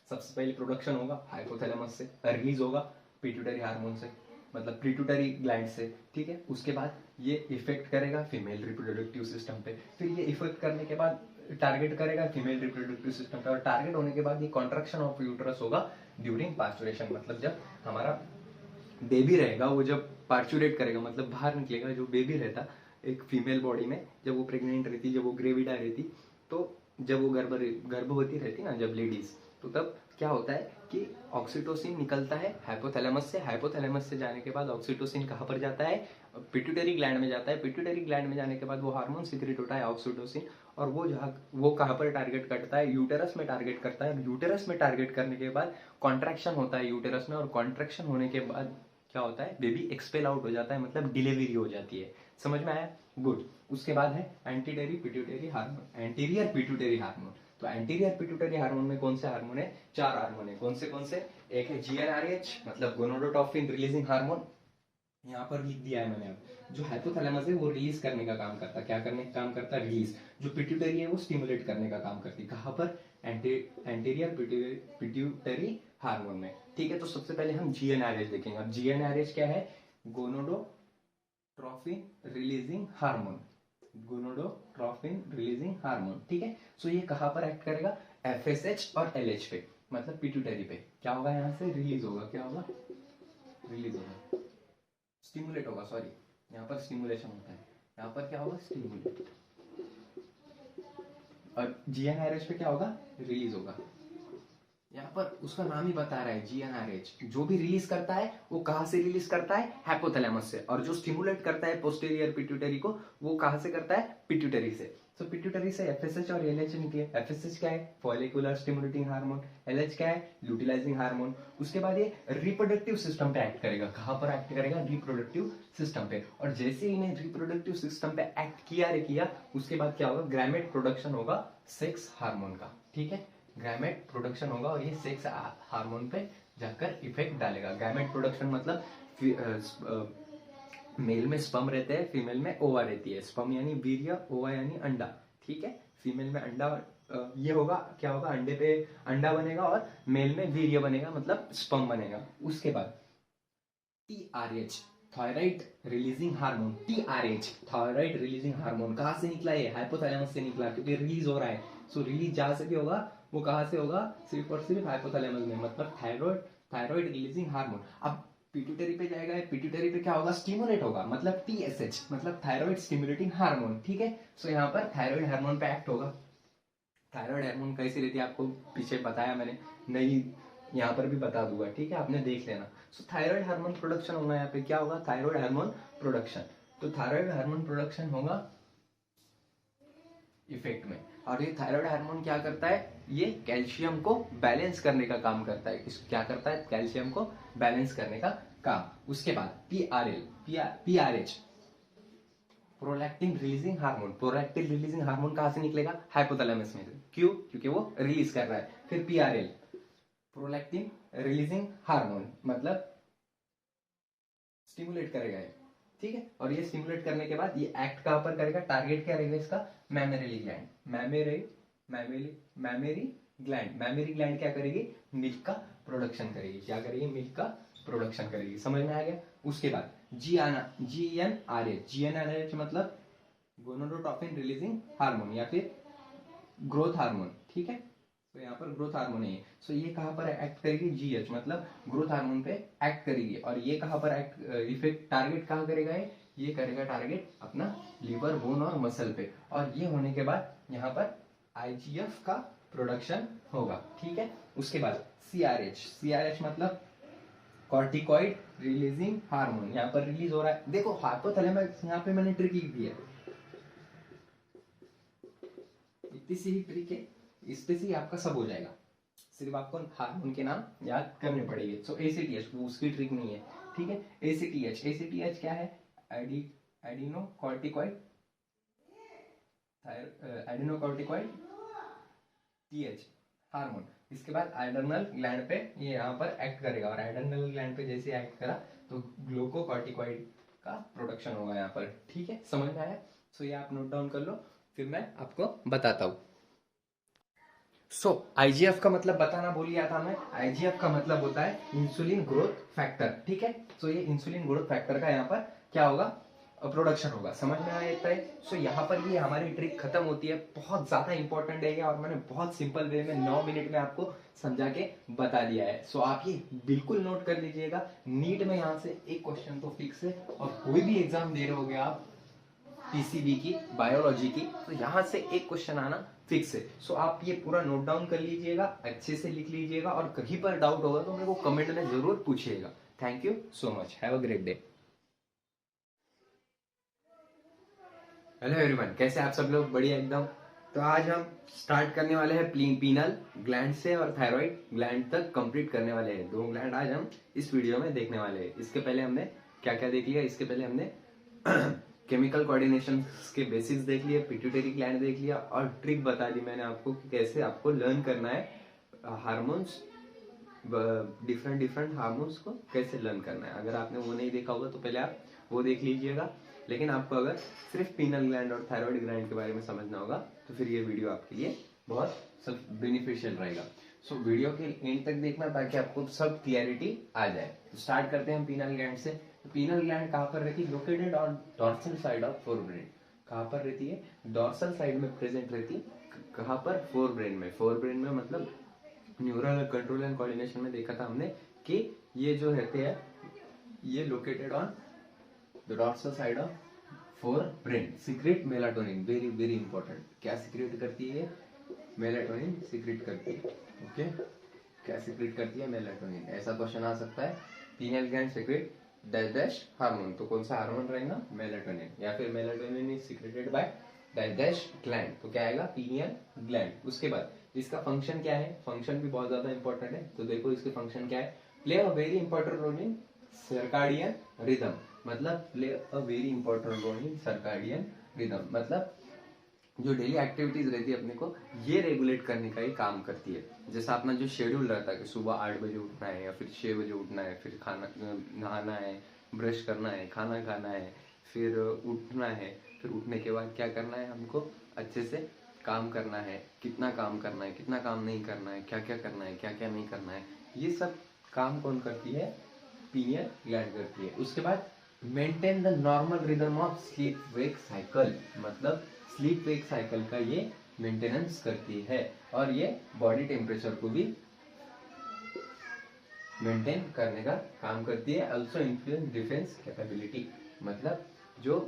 सबसे पहले प्रोडक्शन होगा हाइपोथैलेमस से, रिलीज होगा पिट्यूटरी हार्मोन से, मतलब पिट्यूटरी ग्लैंड से। ठीक है, उसके बाद ये इफेक्ट करेगा फीमेल रिप्रोडक्टिव सिस्टम पे। फिर ये इफेक्ट करने के बाद टारगेट करेगा फीमेल रिप्रोडक्टिव सिस्टम पे, और टारगेट होने के बाद ये कॉन्ट्रैक्शन ऑफ यूटरस होगा ड्यूरिंग पार्चुरेशन, मतलब जब हमारा बेबी रहेगा, वो जब पार्चुरेट करेगा, मतलब बाहर निकलेगा, जो बेबी रहता एक फीमेल बॉडी में, जब वो प्रेग्नेंट रहती, जब वो ग्रेविडा रहती, तो जब वो गर्भवती रहती ना, जब लेडीज, तो तब क्या होता है कि ऑक्सीटोसिन निकलता है हाइपोथैलेमस से। हाइपोथैलेमस से जाने के बाद ऑक्सीटोसिन कहाँ पर जाता है? पिट्यूटरी ग्लैंड में जाता है। पिट्यूटरी ग्लैंड में जाने के बाद वो हार्मोन सीक्रेट होता है ऑक्सीटोसिन, और वो कहाँ पर टारगेट करता है? यूटेरस में टारगेट करता है। यूटेरस में टारगेट करने के बाद कॉन्ट्रैक्शन होता है यूटेरस में, और कॉन्ट्रैक्शन होने के बाद क्या होता है? बेबी एक्सपेल आउट हो जाता है, मतलब डिलीवरी हो जाती है। समझ में आया? गुड। उसके बाद है anterior pituitary hormone. Anterior pituitary hormone, तो एंटीरियर पिट्यूटरी हार्मोन में कौन से हार्मोन है? चार हार्मोन है। कौन से? एक है जीएनआरएच, मतलब गोनाडोट्रोपिन रिलीजिंग हार्मोन, यहाँ पर लिख दिया है मैंने। अब जो हाइपोथैलेमस है वो रिलीज करने का काम करता है। क्या करने का काम करता है? रिलीज। जो पिट्यूटरी है वो स्टिमुलेट करने का काम करती है। कहाँ पर? एंटीरियर पिट्यूटरी हार्मोन में। ठीक है, तो सबसे पहले हम जीएनआरएच देखेंगे। अब जीएनआरएच क्या है? गोनोडो गोनोडोट्रोफिन रिलीजिंग हार्मोन, गोनोडोट्रोफिन रिलीजिंग हार्मोन, ठीक है। सो ये कहाँ पर एक्ट करेगा, एफएसएच और एलएच पे, मतलब पिट्यूटरी पे। क्या होगा, यहाँ से रिलीज होगा, क्या होगा, रिलीज होगा, स्टिमुलेट होगा, सॉरी यहाँ पर स्टिमुलेशन होता है, यहाँ पर क्या होगा, स्टिमुलेट, और जीएनआरएच पे क्या होगा, रिलीज होगा। यहाँ पर उसका नाम ही बता रहा है, जीएनआरएच। जो भी रिलीज करता है वो कहाँ से रिलीज करता है, हाइपोथैलेमस से, और जो स्टिमुलेट करता है पोस्टीरियर पिट्यूटरी को, वो कहाँ से करता है, पिट्यूटरी से। तो पिट्यूटरी से एफएसएच और एलएच निकले। एफएसएच क्या है, फॉलिकुलर स्टिमुलेटिंग हार्मोन, एलएच क्या है, ल्यूटिलाइजिंग हार्मोन। उसके बाद ये रिप्रोडक्टिव सिस्टम पे एक्ट करेगा। कहाँ पर एक्ट करेगा, रिप्रोडक्टिव सिस्टम पे। और जैसे ही इन्हें रिप्रोडक्टिव सिस्टम पे एक्ट किया, उसके बाद क्या होगा, ग्रैमेट प्रोडक्शन होगा सेक्स हार्मोन का, ठीक है। गैमेट प्रोडक्शन होगा और ये सेक्स हार्मोन पे जाकर इफेक्ट डालेगा। गैमेट प्रोडक्शन मतलब मेल में स्पर्म रहते हैं, फीमेल में ओवा रहती है। स्पर्म यानी वीर्य, ओवा यानी अंडा, ठीक है। फीमेल में अंडा, ये होगा, क्या होगा, अंडे पे अंडा बनेगा और मेल में वीर्य बनेगा, मतलब स्पर्म बनेगा। उसके बाद TRH, thyroid releasing hormone. TRH, thyroid releasing hormone कहाँ से निकला, ये हाइपोथैलेमस से निकला, क्योंकि रिलीज हो रहा है। सो रिलीज जहां से भी होगा वो कहाँ से होगा, सिर्फ और सिर्फ हाइपोथैलेमस में, मतलब थायराइड रिलीजिंग हार्मोन। अब पिट्यूटरी पे जाएगा, पिट्यूटरी पे क्या होगा, स्टिमुलेट होगा, मतलब टीएसएच, मतलब थायराइड स्टिमुलेटिंग हार्मोन, ठीक है। सो यहाँ पर थायराइड हार्मोन पे एक्ट होगा। थायराइड हार्मोन कैसी रहती है आपको पीछे बताया मैंने, नहीं यहाँ पर भी बता दूंगा, ठीक है, आपने देख लेना। सो थायराइड हार्मोन प्रोडक्शन होगा, यहाँ पे क्या होगा, थायराइड हार्मोन प्रोडक्शन। तो थायराइड हार्मोन प्रोडक्शन होगा इफेक्ट में। और ये थायराइड हार्मोन क्या करता है, ये कैल्शियम को बैलेंस करने का काम करता है। क्या करता है, कैल्शियम को बैलेंस करने का काम। उसके बाद PRH, prolactin releasing hormone. Prolactin releasing hormone कहां से निकलेगा, हाइपोथैलेमस में से। क्यों, क्योंकि वो रिलीज कर रहा है। फिर पीआरएल, प्रोलैक्टिन रिलीजिंग हार्मोन, मतलब स्टिमुलेट करेगा ये, ठीक है। और ये स्टिमुलेट करने के बाद ये एक्ट कहां पर करेगा, टारगेट क्या रहेगा इसका, मैमेरी ग्लैंड। मैमेरी ग्लैंड क्या करेगी, मिल्क का प्रोडक्शन करेगी। क्या करेगी, मिल्क का प्रोडक्शन करेगी। समझ में आ गया। उसके बाद जीएनआरएच मतलब गोनाडोट्रोपिन रिलीजिंग हार्मोन या फिर ग्रोथ हार्मोन, ठीक है। तो यहाँ पर ग्रोथ हार्मोन है। सो ये कहाँ पर एक्ट करेगी, जीएच मतलब ग्रोथ हार्मोन पे एक्ट करेगी। और ये कहाँ पर एक्ट, इफेक्ट टारगेट कहाँ करेगा, ये करेगा टारगेट अपना लीवर, बोन और मसल पे। और ये होने के बाद यहाँ पर आईजीएफ का प्रोडक्शन होगा, ठीक है। उसके बाद सीआरएच मतलब कॉर्टिकॉइड रिलीजिंग हार्मोन, यहाँ पर रिलीज हो रहा है। देखो हाइपोथैलेमस, यहाँ पे मैंने ट्रिक लिख दी है, इतनी सी ही ट्रिक है, इस पे से आपका सब हो जाएगा। सिर्फ आपको हार्मोन के नाम याद करने पड़ेंगे। सो एसीटीएच, वो उसकी ट्रिक नहीं है, ठीक है। एसीटीएच क्या है, एडिनोकॉर्टिकॉइड टीएच हार्मोन। इसके बाद एड्रेनल ग्लैंड पे ये यहाँ पर एक्ट करेगा, और एड्रेनल ग्लैंड पे जैसे एक्ट करा तो ग्लूकोकॉर्टिकॉइड का प्रोडक्शन होगा यहाँ पर, ठीक है। समझ में आया। सो ये आप नोट डाउन कर लो, फिर मैं आपको बताता हूँ। सो आईजीएफ का मतलब बताना भूल गया था मैं। आईजीएफ का मतलब होता है इंसुलिन ग्रोथ फैक्टर, ठीक है। सो ये इंसुलिन ग्रोथ फैक्टर का यहाँ पर क्या होगा, प्रोडक्शन होगा। समझ में आया इतना ही। सो यहाँ पर ये हमारी ट्रिक खत्म होती है। बहुत ज्यादा इंपॉर्टेंट है ये, और मैंने बहुत सिंपल वे में 9 मिनट में आपको समझा के बता दिया है। सो आप ये बिल्कुल नोट कर लीजिएगा। नीट में यहाँ से एक क्वेश्चन तो फिक्स है, और कोई भी एग्जाम दे रहे होगे आप पीसीबी की, बायोलॉजी की, तो यहाँ से एक क्वेश्चन आना फिक्स है। सो आप ये पूरा नोट डाउन कर लीजिएगा, अच्छे से लिख लीजिएगा, और कहीं पर डाउट होगा तो मेरे को कमेंट में जरूर पूछिएगा। Thank you so much, have a great day. Hello everyone, कैसे आप सब लोग, बढ़िया एकदम। तो आज हम स्टार्ट करने वाले हैं पीनल ग्लैंड से, और थायराइड ग्लैंड तक कंप्लीट करने वाले हैं। 2 ग्लैंड आज हम इस वीडियो में देखने वाले हैं। इसके पहले हमने क्या क्या देख लिया, इसके पहले हमने केमिकल कोऑर्डिनेशन के बेसिक्स देख लिए, पिट्यूटरी ग्लैंड देख लिया, और ट्रिक बता दी मैंने आपको कि कैसे आपको लर्न करना है हार्मोन्स, डिफरेंट हार्मोन्स को कैसे लर्न करना है। अगर आपने वो नहीं देखा होगा तो पहले आप वो देख लीजिएगा। लेकिन आपको अगर सिर्फ पीनल ग्लैंड और थायराइड ग्लैंड के बारे में समझना होगा तो फिर ये वीडियो आपके लिए बहुत सब बेनिफिशियल रहेगा। सो वीडियो के एंड तक देखना ताकि आपको सब क्लियरिटी आ जाए। तो स्टार्ट करते हैं पीनल ग्लैंड से। पीनल ग्लैंड कहाँ पर रहती है? Located on dorsal side of forebrain. कहाँ पर रहती है? डॉर्सल साइड में प्रेजेंट रहती है। कहाँ पर? फोरब्रेन में। फोरब्रेन में मतलब न्यूरल कंट्रोल एंड कोऑर्डिनेशन में देखा था हमने कि ये जो रहते हैं ये located on the dorsal side of forebrain. Secret melatonin, very very important. क्या सीक्रेट करती है? मेलाटोनिन सीक्रेट करती है। ओके, क्या सीक्रेट करती है? मेलाटोनिन। ऐसा क्वेश्चन आ सकता है, pineal gland secret dash dash hormone, तो कौन सा हार्मोन रहेगा? मेलाटोनिन। या फिर melatonin is secreted by dash dash gland, तो क्या आएगा? Pineal gland. उसके बाद इसका फंक्शन क्या है? फंक्शन भी बहुत ज्यादा इंपॉर्टेंट है, तो देखो इसके फंक्शन क्या है। Play a very important role in circadian rhythm, मतलब play a very important role in circadian rhythm, मतलब जो डेली एक्टिविटीज रहती है अपने को ये रेगुलेट करने का ही काम करती है। जैसा अपना जो शेड्यूल रहता है कि सुबह 8 बजे उठना है या फिर 6 बजे उठना है, फिर खाना नहाना है, ब्रश करना है, खाना खाना है, फिर उठना है, फिर उठने के बाद क्या करना है? हमको अच्छे से काम करना है, कितना काम करना है, कितना काम नहीं करना है, क्या क्या करना है, क्या क्या नहीं करना है, ये सब काम कौन करती है? पीनियल ग्लैंड करती है। उसके बाद maintain the normal rhythm of sleep wake cycle, मतलब स्लीप वेक साइकिल का ये मेंटेनेंस करती है और ये बॉडी टेम्परेचर को भी मेंटेन करने का काम करती है। ऑल्सो इन्फ्लुएंस डिफेंस कैपेबिलिटी, मतलब जो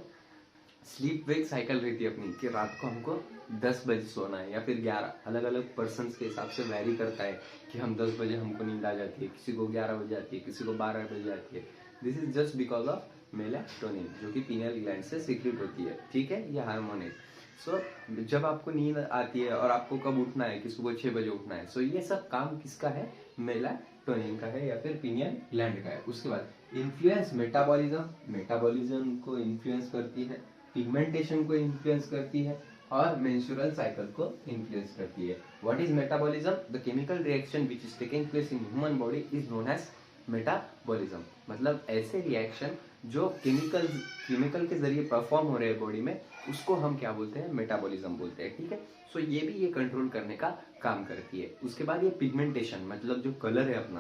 स्लीप वेक साइकिल रहती है अपनी कि रात को हमको 10 बजे सोना है या फिर 11, अलग अलग पर्सन के हिसाब से वैरी करता है कि हम 10 बजे हमको नींद आ जाती है, किसी को 11 बजे आती है, किसी को 12 बजे आती है। This is just because of melatonin जो कि पीनियल ग्लैंड से सीक्रेट होती है। ठीक है, ये हार्मोन है। सो जब आपको नींद आती है और आपको कब उठना है कि सुबह 6 बजे उठना है, सो ये सब काम किसका है? मेलाटोनिन का है या फिर पीनियल ग्लैंड का है। उसके बाद इन्फ्लुएंस मेटाबॉलिज्म, मेटाबॉलिज्म को इन्फ्लुएंस करती है, पिगमेंटेशन को इन्फ्लुएंस करती है और मेंस्ट्रुअल साइकिल को इन्फ्लुएंस करती है। What is metabolism? The chemical reaction which is taking place in human body is known as metabolism, मतलब ऐसे रिएक्शन जो केमिकल के जरिए परफॉर्म हो रहे हैं बॉडी में, उसको हम क्या बोलते हैं? मेटाबॉलिज्म बोलते हैं। ठीक है, सो ये भी ये कंट्रोल करने का काम करती है। उसके बाद ये पिगमेंटेशन, मतलब जो कलर है अपना,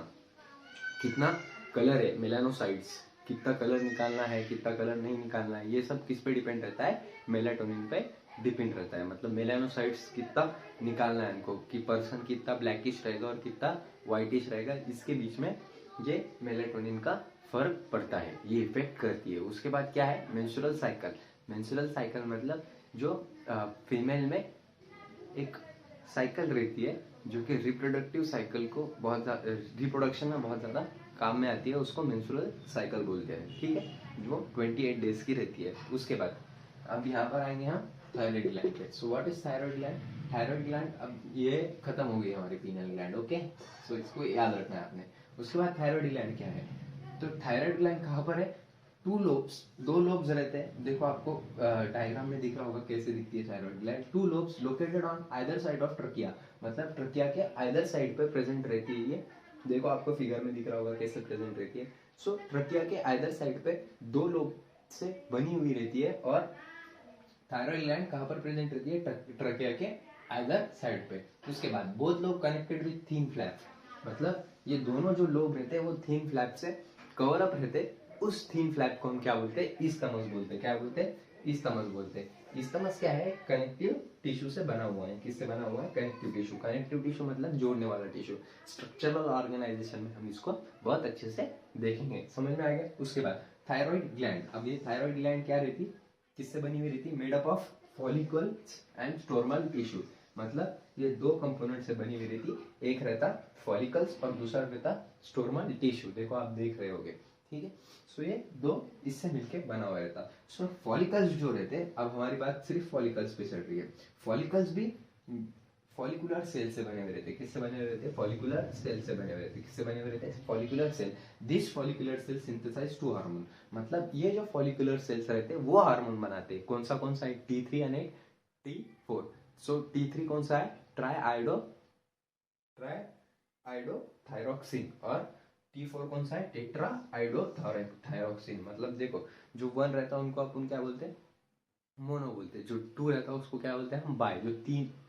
कितना कलर है, मेलानोसाइट्स, कितना कलर निकालना है, कितना कलर नहीं निकालना है, ये सब किस पे डिपेंड रहता है? मेलाटोनिन पे डिपेंड रहता है। मतलब मेलानोसाइट्स कितना निकालना है इनको, कि पर्सन कितना ब्लैकिश रहेगा और कितना व्हाइटिश रहेगा, इसके बीच में ये मेलाटोनिन का फर्क पड़ता है, ये इफेक्ट करती है। उसके बाद क्या है? Menstrual cycle. मेंस्ट्रुअल साइकिल मतलब जो फीमेल में एक साइकिल रहती है जो कि रिप्रोडक्टिव साइकिल को बहुत रिप्रोडक्शन में बहुत ज्यादा काम में आती है, उसको मेंस्ट्रुअल साइकिल बोलते हैं। ठीक है, जो 28 डेज की रहती है। उसके बाद अब यहाँ पर आएंगे हम थायराइड ग्लैंड पे। So what is thyroid gland? Thyroid gland, अब ये खत्म हो गई हमारी पीनल ग्लैंड। ओके, सो इसको याद रखना है आपने। उसके बाद थायराइड ग्लैंड क्या है? तो थायराइड ग्लैंड कहाँ पर है? टू लोब्स, दो लोब्स रहते हैं। देखो आपको डायग्राम में दिख रहा होगा कैसे दिखती है thyroid gland. Two lobes located on either side of trachea, मतलब ट्रकिया के आइदर साइड पे प्रेजेंट रहती है ये। देखो आपको फिगर में दिख रहा होगा कैसे प्रेजेंट रहती है। सो ट्रकिया के आइदर साइड पे दो लोब से बनी हुई रहती है और थायराइड ग्लैंड कहाँ पर प्रेजेंट रहती है? ट्रकिया के आइदर साइड पे। उसके बाद both lobe connected with thin flap, मतलब ये दोनों जो लोब रहते हैं वो थिन फ्लैप से कवर अप रहते। उस थिन फ्लैप को हम क्या बोलते हैं? ईस्थमस बोलते हैं। क्या बोलते हैं? ईस्थमस बोलते हैं। ईस्थमस क्या है? कनेक्टिव टिश्यू से बना हुआ है। किससे बना हुआ है? Connective tissue. कनेक्टिव टिश्यू मतलब जोड़ने वाला टिश्यू। स्ट्रक्चरल ऑर्गेनाइजेशन में हम इसको बहुत अच्छे से देखेंगे, समझ में आएगा। उसके बाद थायराइड ग्लैंड, अब ये थायराइड ग्लैंड क्या रहती? किससे बनी हुई रहती? Made up of follicles and stromal tissue, मतलब ये दो कंपोनेंट से बनी हुई रहती। एक रहता फॉलिकल्स और दूसरा रहता स्टोर्मल टिश्यू। देखो आप देख रहे होगे। ठीक है, सो ये दो इससे मिलके बना हुआ रहता। सो फॉलिकल्स जो रहते, अब हमारी बात सिर्फ फॉलिकल्स पे चल रही है। फॉलिकल्स भी फॉलिकुलर सेल से बने हुए रहते। किससे बने हुए रहते? फॉलिकुलर सेल से बने हुए रहते। किससे बने हुए रहते? Follicular cell. This follicular cell synthesize two hormone, मतलब ये जो फॉलिकुलर सेल्स रहते हैं वो हार्मोन बनाते हैं। कौन सा है? T3 यानी T4। सो T3 कौन सा है? Try आइडो thyroxine. और T4 कौन सा है? Tetra आइडो thyroxine. मतलब देखो जो 1 रहता है उनको अपन क्या बोलते हैं? मोनो बोलते हैं। जो 2 रहता है उसको क्या बोलते हैं? हम बाय। जो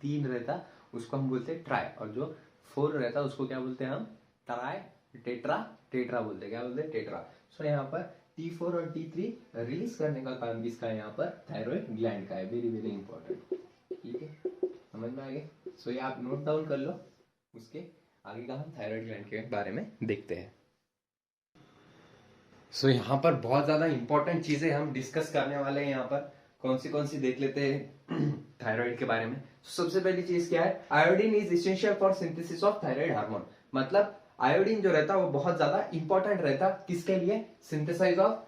तीन रहता है उसको हम बोलते हैं ट्राई। और जो 4 रहता है उसको क्या बोलते हैं हम? ट्राई टेट्रा टेट्रा बोलते हैं। क्या बोलते हैं? टेट्रा। सो यहाँ पर T4 और T3 रिलीज करने का काम किसका है यहाँ पर, थायराइड ग्लैंड का है। वेरी वेरी इंपॉर्टेंट, ठीक है, समझ में आ गया। सो ये आप नोट डाउन कर लो, उसके आगे का हम थायराइड ग्लैंड के बारे में देखते हैं। सो यहाँ पर बहुत ज्यादा इंपॉर्टेंट चीजें हम डिस्कस करने वाले हैं। यहाँ पर कौन सी देख लेते हैं थायराइड के बारे में। सबसे पहली चीज क्या है, iodine is essential for synthesis of thyroid hormone. मतलब आयोडीन जो रहता है वो बहुत ज्यादा इंपॉर्टेंट रहता किसके लिए, सिंथेसाइज ऑफ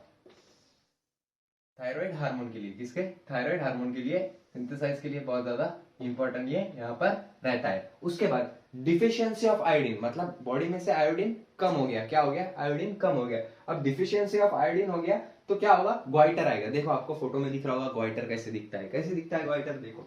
थायराइड हार्मोन के लिए। किसके, थायराइड हार्मोन के लिए, सिंथेसाइज के लिए बहुत ज्यादा इंपॉर्टेंट ये यहाँ पर रहता है। उसके बाद डिफिशियंसी ऑफ आयोडीन, मतलब बॉडी में से आयोडीन कम हो गया, क्या हो गया, आयोडीन कम हो गया। अब डिफिशियंसी ऑफ आयोडीन हो गया तो क्या होगा, ग्वाइटर आएगा। देखो आपको फोटो में दिख रहा होगा ग्वाइटर कैसे दिखता है, कैसे दिखता है ग्वाइटर, देखो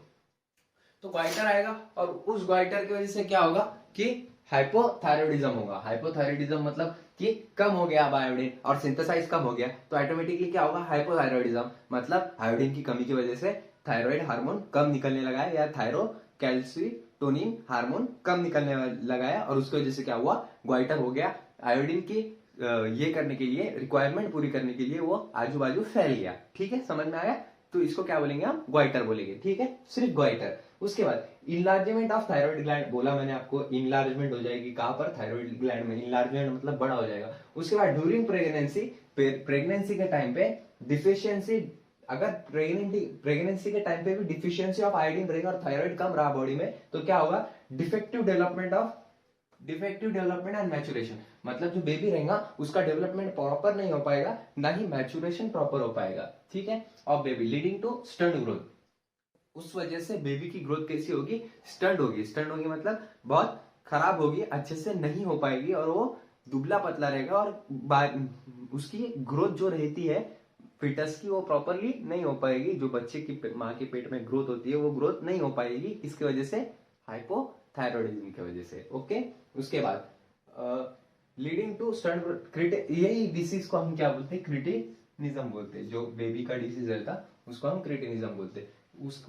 तो ग्वाइटर आएगा और उस ग्वाइटर की वजह से क्या होगा कि हाइपोथायरॉयडिज्म होगा। हाइपोथायरॉयडिज्म मतलब कि कम हो गया अब आयोडीन और सिंथेसाइज कम हो गया तो ऑटोमेटिकली क्या होगा, हाइपोथायरॉयडिज्म। मतलब आयोडीन की कमी की वजह से थायराइड हार्मोन कम निकलने लगा है, या थायरो कैल्सिटोनिन हार्मोन कम निकलने लगा है, और उसकी वजह से क्या हुआ, ग्वाइटर हो गया। आयोडीन की ये करने के लिए, रिक्वायरमेंट पूरी करने के लिए वो आजू बाजू फैल गया। ठीक है, समझ में आया। तो इसको क्या बोलेंगे हम, ग्वाइटर बोलेंगे। ठीक है, सिर्फ ग्वाइटर। उसके बाद इनलार्जमेंट ऑफ थायराइड ग्लैंड, बोला मैंने आपको इनलार्जमेंट हो जाएगी कहां पर, थायराइड ग्लैंड में। इनलार्जमेंट मतलब बड़ा हो जाएगा। उसके बाद ड्यूरिंग प्रेगनेंसी, प्रेगनेंसी के टाइम पे डिफिशियंसी, अगर प्रेगनेंसी के टाइम पे भी डिफिशियंसी ऑफ आयोडीन रहेगा और थायराइड कम रहा बॉडी में तो क्या होगा, डिफेक्टिव डेवलपमेंट एंड मैचुरेशन। मतलब जो बेबी रहेगा उसका डेवलपमेंट प्रॉपर नहीं हो पाएगा, ना ही मैचुरेशन प्रॉपर हो पाएगा। ठीक है, और baby leading to stunt growth, उस वजह से बेबी की ग्रोथ कैसी होगी, स्टंट होगी। स्टंट होगी मतलब बहुत खराब होगी, अच्छे से नहीं हो पाएगी और वो दुबला पतला रहेगा, और उसकी ग्रोथ जो रहती है फिटस की वो प्रॉपरली नहीं हो पाएगी। जो बच्चे की माँ के पेट में ग्रोथ होती है वो ग्रोथ नहीं हो पाएगी, किसकी वजह से, हाइपोथायरॉयडिज्म की वजह से। ओके, उसके बाद लीडिंग टू स्टंट, यही डिसीज को हम क्या बोलते हैं, क्रिटिनिज्म बोलते हैं। जो बेबी का डिसीज रहता उसको हम क्रिटिनिज्म बोलते हैं।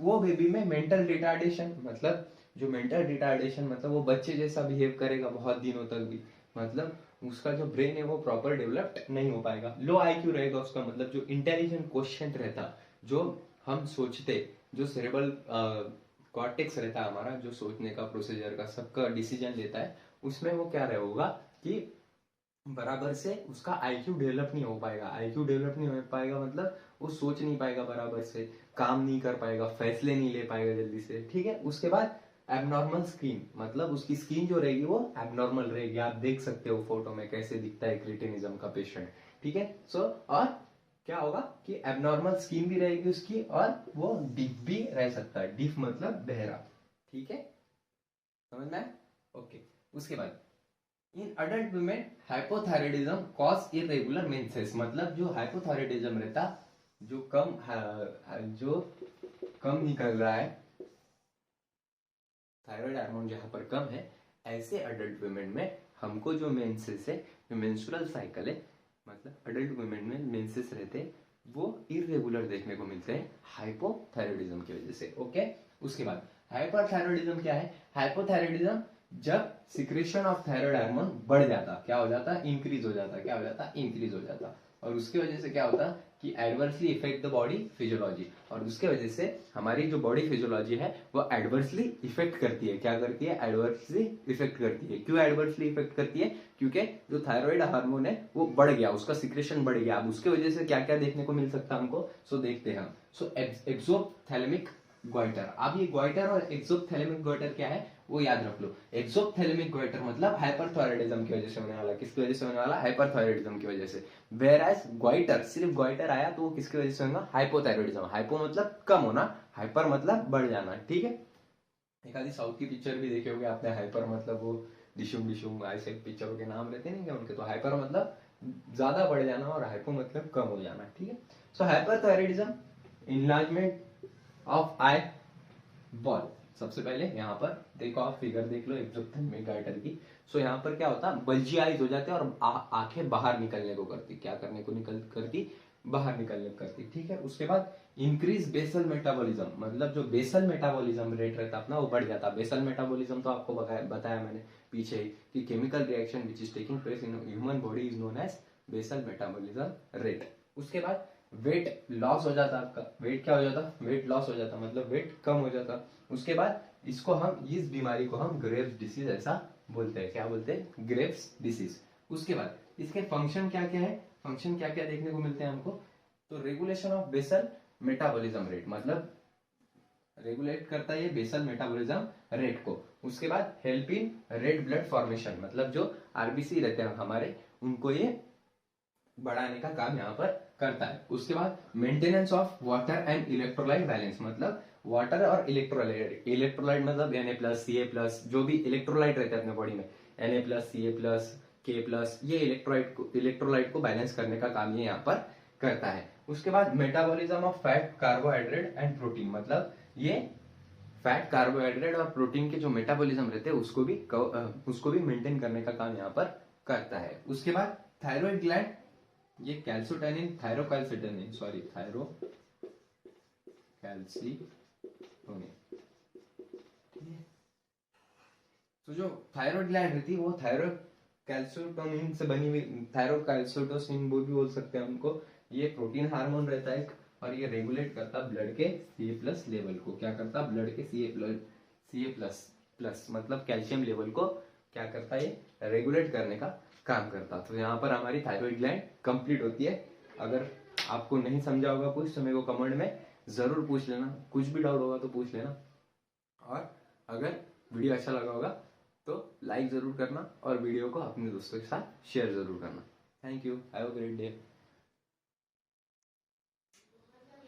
वो बेबी में मेंटल रिटार्डेशन, मतलब जो मेंटल रिटार्डेशन मतलब वो बच्चे जैसा बिहेव करेगा बहुत दिनों तक भी, मतलब उसका जो ब्रेन है वो प्रॉपर डेवलप्ड नहीं हो पाएगा। लो आईक्यू रहेगा उसका, मतलब जो इंटेलिजेंट क्वेश्चन रहता, जो हम सोचते, जो सेरेब्रल कॉर्टेक्स रहता है हमारा, जो सोचने का, प्रोसीजर का, सबका डिसीजन लेता है, उसमें वो क्या रहेगा कि बराबर से उसका आईक्यू डेवलप नहीं हो पाएगा। आईक्यू डेवलप नहीं हो पाएगा मतलब वो सोच नहीं पाएगा बराबर से, काम नहीं कर पाएगा, फैसले नहीं ले पाएगा जल्दी से। ठीक है, उसके बाद एबनॉर्मल स्किन, मतलब उसकी स्किन जो रहेगी वो एबनॉर्मल रहेगी। आप देख सकते हो फोटो में कैसे दिखता है क्रिटिनिज्म का पेशेंट। ठीक है, सो और क्या होगा कि एबनॉर्मल स्किन भी रहेगी उसकी, और वो डिफ भी रह सकता है। डिफ मतलब बहरा। ठीक है, समझ में? ओके, उसके बाद in adult women hypothyroidism cause irregular menses, मतलब जो हाइपोथायरॉयडिज्म रहता, जो कम निकल रहा है, थायराइड हार्मोन जहां पर कम है, ऐसे अडल्ट वुमेन में हमको जो मेंसेस है, जो मेंस्ट्रुअल साइकिल है, मतलब अडल्ट वुमेन में मेंसेस रहते हैं वो इरेगुलर देखने को मिलते हैं हाइपोथायरॉयडिज्म की वजह से। ओके, उसके बाद हाइपरथायरॉयडिज्म क्या है, हाइपोथायरॉयडिज्म जब सिक्रेशन ऑफ थायराइड हार्मोन बढ़ जाता, क्या हो जाता, इंक्रीज हो जाता, क्या हो जाता, इंक्रीज हो जाता, और उसकी वजह से क्या होता कि adversely effect the body physiology, और उसके वजह से हमारी जो बॉडी फिजियोलॉजी है वो एडवर्सली इफेक्ट करती है। क्या करती है, एडवर्सली इफेक्ट करती है। क्यों एडवर्सली इफेक्ट करती है, क्योंकि जो थायराइड हार्मोन है वो बढ़ गया, उसका सिक्रेशन बढ़ गया। अब उसके वजह से क्या क्या देखने को मिल सकता है हमको, सो देखते हैं हम। सो एक्सोथैलेमिक ग्वाइटर, अब ये ग्वाइटर और एक्सोथैलेमिक ग्वाइटर क्या है वो याद रख लो। एक्सोथैलेमिक ग्वाइटर मतलब हाइपरथायरॉयडिज्म की वजह से होने वाला, किसकी वजह से होने वाला, हाइपरथायरॉयडिज्म की वजह से। वेराज ग्वाइटर, सिर्फ ग्वाइटर आया तो वो किसकी वजह से होगा, हाइपोथायरॉयडिज्म। हाइपो मतलब कम होना, हाइपर मतलब बढ़ जाना। ठीक है, एक आधी साउथ की पिक्चर भी देखे होंगे आपने, हाइपर मतलब वो डिशुम डिशुम ऐसे पिक्चरों के नाम रहते नहीं क्या उनके, तो हाइपर मतलब ज्यादा बढ़ जाना और हाइपो मतलब कम हो जाना। ठीक है, so hyperthyroidism, enlargement of eyeball. सबसे पहले यहाँ पर देखो, आप फिगर देख लो एक्सोथैलेमिक गाइटर की। सो यहाँ पर क्या होता, बल्जी आईज हो जाते हैं और आंखें बाहर निकलने को करती, क्या करने को करती, बाहर निकलने को करती। ठीक है, उसके बाद इंक्रीज बेसल मेटाबॉलिज्म, मतलब जो बेसल मेटाबॉलिज्म रेट रहता अपना वो बढ़ जाता। बेसल मेटाबॉलिज्म तो आपको बताया मैंने पीछे ही कि chemical reaction which is taking place in human body is known as basal metabolism rate. उसके बाद वेट लॉस हो जाता आपका, वेट क्या हो जाता, वेट लॉस हो जाता, मतलब वेट कम हो जाता। उसके बाद इसको हम, इस बीमारी को हम ग्रेव्स डिसीज ऐसा बोलते हैं, क्या बोलते हैं, ग्रेव्स डिसीज। उसके बाद इसके फंक्शन क्या क्या है, फंक्शन क्या क्या देखने को मिलते हैं हमको, तो regulation of basal metabolism rate, मतलब रेगुलेट करता है ये बेसल मेटाबॉलिज्म रेट को। उसके बाद help in red blood formation, मतलब जो आरबीसी रहते हैं हमारे, उनको ये बढ़ाने का काम यहाँ पर करता है। उसके बाद maintenance of water and electrolyte balance, मतलब वाटर और इलेक्ट्रोलाइट, इलेक्ट्रोलाइट मतलब Na+, Ca+, जो भी इलेक्ट्रोलाइट रहते हैं अपने बॉडी में, Na+, Ca+, K+, ये इलेक्ट्रोलाइट को बैलेंस करने का काम ये यहाँ पर करता है। उसके बाद metabolism of fat, carbohydrate and protein, मतलब ये फैट, कार्बोहाइड्रेट और प्रोटीन के जो मेटाबॉलिज्म रहते हैं उसको भी मेंटेन करने का काम यहाँ पर करता है। उसके बाद थायराइड ग्लैंड, ये कैल्सिटोनिन, थायरोकैल्सिटोनिन, सॉरी थायरोकैल्सिटोनिन, तो जो थायराइड ग्लैंड रहती है वो थायरोकैल्सिटोनिन से बनी हुई, थायरोकैल्सिटोसिन वो भी बोल सकते हैं उनको। ये प्रोटीन हार्मोन रहता है और ये रेगुलेट करता ब्लड के Ca+ लेवल को, क्या करता, ब्लड के Ca++ मतलब कैल्शियम लेवल को क्या करता है, ये रेगुलेट करने का काम करता। तो यहाँ पर हमारी थायराइड ग्लैंड कंप्लीट होती है। अगर आपको नहीं समझा होगा कुछ तो मेरे को कमेंट में जरूर पूछ लेना, कुछ भी डाउट होगा तो पूछ लेना, और अगर वीडियो अच्छा लगा होगा तो लाइक जरूर करना और वीडियो को अपने दोस्तों के साथ शेयर जरूर करना। Thank you, have a great day.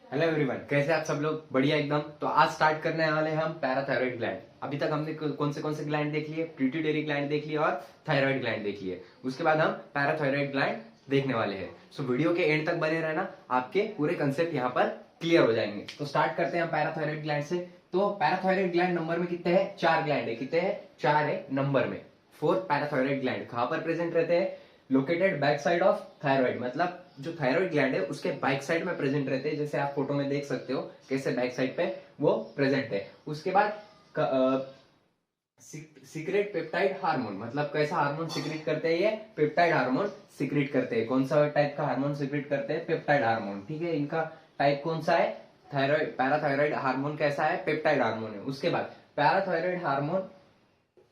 Hello everyone, कैसे आप सब लोग, बढ़िया एकदम। तो आज स्टार्ट करने वाले हैं हम पैराथायरॉइड ग्लैंड। अभी तक हमने कौन से ग्लैंड देख लिए, पिट्यूटरी ग्लैंड देख लिए और थायराइड ग्लैंड देख लिए। उसके बाद हम पैराथायरॉइड ग्लैंड देखने वाले हैं। सो वीडियो के एंड तक बने रहना, आपके पूरे कंसेप्ट यहाँ पर क्लियर हो जाएंगे। तो स्टार्ट करते हैं हम पैराथायरॉइड ग्लैंड से। तो पैराथायरॉइड ग्लैंड नंबर में कितने हैं, 4 ग्लैंड है, कितने हैं, 4 है नंबर में। 4 पैराथायरॉइड ग्लैंड कहां पर प्रेजेंट रहते हैं, located back side of thyroid, मतलब जो थायराइड ग्लैंड है उसके बैक साइड में प्रेजेंट रहते हैं, जैसे आप फोटो में देख सकते हो कैसे बैक साइड पे वो प्रेजेंट है। उसके बाद सीक्रेट पेप्टाइड हार्मोन, मतलब कैसा हार्मोन सीक्रेट करते हैं, ये पेप्टाइड हार्मोन सीक्रेट करते हैं। कौन सा टाइप का हार्मोन सीक्रेट करते हैं, पेप्टाइड हार्मोन, ठीक है। इनका टाइप कौन सा है, थायराइड, पैराथायराइड हार्मोन कैसा है, पेप्टाइड हार्मोन है। उसके बाद पैराथायराइड हार्मोन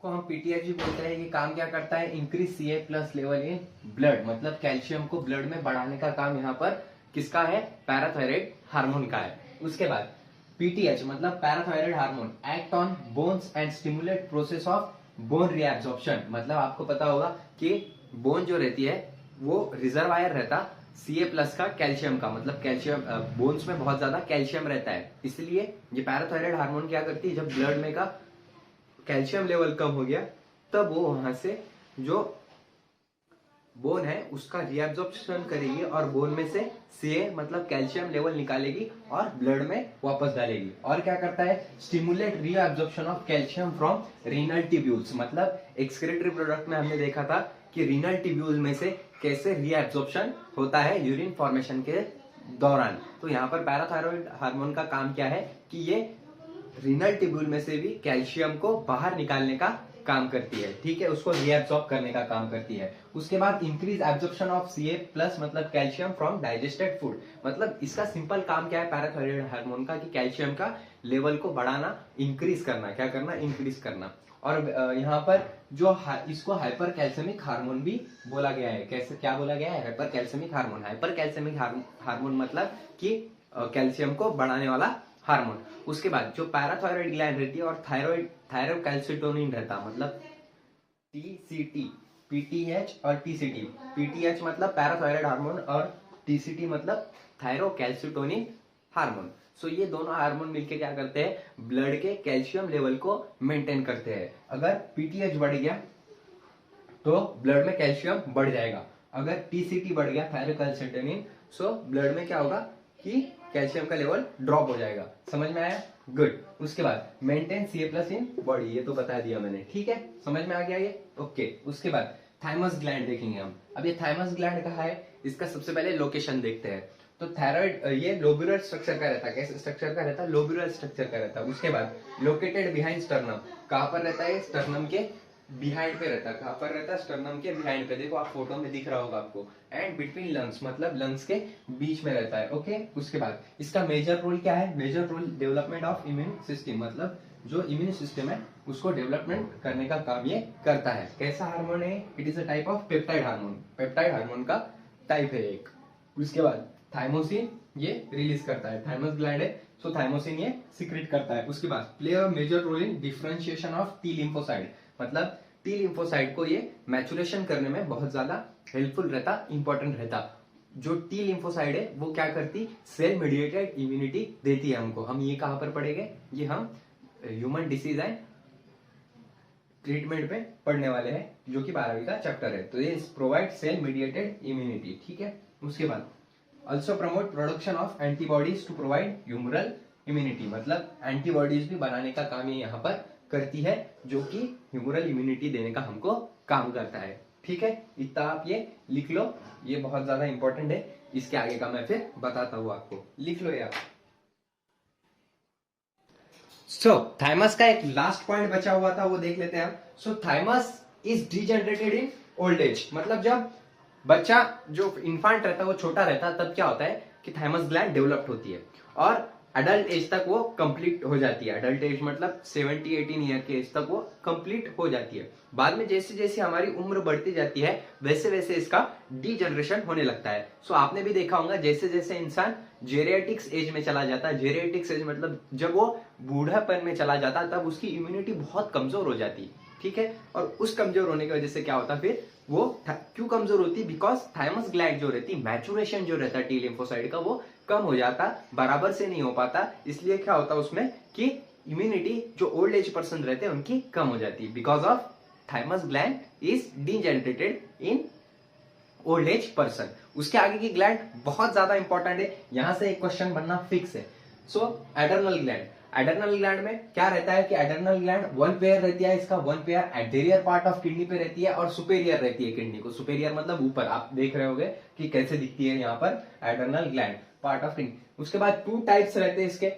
को हम पीटीएच भी बोलते हैं। ये काम क्या करता है, increase Ca+ level in blood, मतलब कैल्शियम को ब्लड में बढ़ाने का काम यहाँ पर किसका है, पैराथायराइड हार्मोन का है। उसके बाद पीटीएच मतलब parathyroid hormone act on bones and stimulate process of bone reabsorption, मतलब आपको पता होगा कि बोन जो रहती है वो रिजर्वायर रहता Ca+ का, कैल्शियम का, मतलब कैल्शियम बोन्स में बहुत ज्यादा कैल्शियम रहता है। इसलिए ये पैराथायराइड हार्मोन क्या करती है, जब ब्लड में का कैल्शियम लेवल कम हो गया तब वो वहां से जो बोन है उसका रीएब्जॉर्प्शन करेगी और बोन में से Ca मतलब कैल्शियम लेवल निकालेगी और ब्लड में वापस डालेगी। और क्या करता है, stimulate reabsorption of calcium from renal tubules, मतलब एक्सक्रीटरी प्रोडक्ट में हमने देखा था कि रीनल ट्यूब्यूल में से कैसे रीएब्जॉर्प्शन होता है यूरिन फॉर्मेशन के दौरान। तो यहाँ पर पैराथायराइड हार्मोन का काम क्या है कि ये रीनल ट्यूब्यूल में से भी कैल्शियम को बाहर निकालने का काम करती है, ठीक है, उसको रीएब्सॉर्ब करने का काम करती है। उसके बाद इंक्रीज एब्जॉर्प्शन ऑफ Ca+ मतलब कैल्शियम फ्रॉम डाइजेस्टेड फूड, मतलब इसका सिंपल काम क्या है पैराथायराइड हार्मोन का, कि कैल्शियम का लेवल को बढ़ाना, इंक्रीज करना, क्या करना, इंक्रीज करना। और यहाँ पर जो इसको हाइपर कैल्सियमिक हार्मोन भी बोला गया है। कैसे, क्या बोला गया है, हाइपर कैल्सियमिक हार्मोन। हाइपर कैल्सियमिक हार्मोन मतलब कि कैल्शियम को बढ़ाने वाला हार्मोन। उसके बाद जो पैराथायराइड ग्लैंड रहती है और थायरोकैल्सिटोनिन रहता, मतलब टीसीटी, पीटीएच और टीसीटी। पीटीएच मतलब पैराथायराइड हार्मोन और टीसीटी मतलब थायरोकैल्सिटोनिन हार्मोन। सो ये दोनों हार्मोन मिलके क्या करते हैं, ब्लड के कैल्शियम लेवल को मेंटेन करते हैं। अगर पीटीएच बढ़ गया तो ब्लड में कैल्शियम बढ़ जाएगा, अगर टीसीटी बढ़ गया, थायरोकैल्सिटोनिन, सो ब्लड में क्या होगा कि कैल्शियम का लेवल ड्रॉप हो जाएगा। समझ में आया, गुड। उसके बाद मेंटेन Ca+ इन बॉडी, ये तो बता दिया मैंने, ठीक है, समझ में आ गया ये, ओके। उसके बाद थाइमस ग्लैंड देखेंगे हम। अब ये थाइमस ग्लैंड कहाँ है, इसका सबसे पहले लोकेशन देखते हैं। तो थायराइड ये लोब्यूलर स्ट्रक्चर का रहता है, कैसे स्ट्रक्चर का रहता है, लोब्यूलर स्ट्रक्चर का रहता है। उसके बाद लोकेटेड बिहाइंड स्टर्नम, कहां पर रहता है, स्टर्नम के बिहाइंड पे रहता है। कहाँ पर रहता है? स्टर्नम के बिहाइंड पे, देखो आप फोटो में दिख रहा होगा आपको। एंड बिटवीन लंग्स, मतलब लंग्स के बीच में रहता है। ओके, उसके बाद इसका मेजर रोल क्या है? Major role development of immune system, मतलब जो इम्यून सिस्टम है उसको डेवलपमेंट करने का काम ये करता है। कैसा हार्मोन है? It is a type of peptide hormone, peptide hormone का टाइप है एक। उसके बाद थाइमोसिन ये रिलीज करता है, थाइमस ग्लैंड है, सो थाइमोसिन ये सीक्रेट करता है। उसके बाद play a major role in differentiation of T lymphocyte, मतलब टी लिम्फोसाइड को ये मैचुरेशन करने में बहुत ज्यादा हेल्पफुल रहता, इंपॉर्टेंट रहता। जो टी लिम्फोसाइड है वो क्या करती? सेल मीडिएटेड इम्यूनिटी देती है हमको। हम ये कहां पर पढ़ेंगे? ये हम ह्यूमन डिसीज एंड ट्रीटमेंट में पढ़ने वाले हैं, जो कि 12वीं का चैप्टर है। तो ये प्रोवाइड सेल मीडिएटेड इम्यूनिटी, ठीक है। उसके बाद also promote production of antibodies to provide humoral immunity, मतलब एंटीबॉडीज भी बनाने का काम ये यहाँ पर करती है, जो कि ह्यूमरल इम्यूनिटी देने का हमको काम करता है, ठीक है। इतना आप ये लिख लो, ये बहुत ज्यादा इंपॉर्टेंट है। इसके आगे का मैं फिर बताता हूँ आपको, लिख लो यार। सो थाइमस का एक लास्ट पॉइंट बचा हुआ था, वो देख लेते हैं हम। So thymus is degenerated in old age, मतलब जब बच्चा जो इन्फांट रहता है वो छोटा रहता है, तब क्या होता है कि थाइमस ग्लैंड डेवलप्ड होती है और अडल्ट एज तक वो कंप्लीट हो जाती है। अडल्ट एज मतलब 17-18 ईयर के एज तक वो कंप्लीट हो जाती है। बाद में जैसे जैसे हमारी उम्र बढ़ती जाती है वैसे वैसे इसका डीजनरेशन होने लगता है। सो आपने भी देखा होगा, जैसे जैसे इंसान जेरियाटिक्स एज में चला जाता है, जेरियाटिक्स एज मतलब जब वो बूढ़ापन में चला जाता है, तब उसकी इम्यूनिटी बहुत कमजोर हो जाती है, ठीक है। और उस कमजोर होने की वजह से क्या होता है फिर वो क्यों कमजोर होती है? बिकॉज थाइमस ग्लैंड जो रहती, मैचुरेशन जो रहता है टी लिम्फोसाइड का, वो कम हो जाता, बराबर से नहीं हो पाता। इसलिए क्या होता है उसमें कि इम्यूनिटी जो ओल्ड एज पर्सन रहते हैं उनकी कम हो जाती है, because of thymus gland is degenerated in old as person. उसके आगे की ग्लैंड बहुत ज्यादा इंपॉर्टेंट है, यहां से एक क्वेश्चन बनना फिक्स है। सो एडर्नल ग्लैंड, एडर्नल ग्लैंड में क्या रहता है कि एडर्नल ग्लैंड वन पेयर रहती है, इसका one pair anterior part of kidney पे रहती है और सुपेरियर रहती है किडनी को। सुपेरियर मतलब ऊपर, आप देख रहे होगे कि कैसे दिखती है यहाँ पर adrenal gland part of kidney. उसके बाद टू टाइप्स रहते हैं इसके,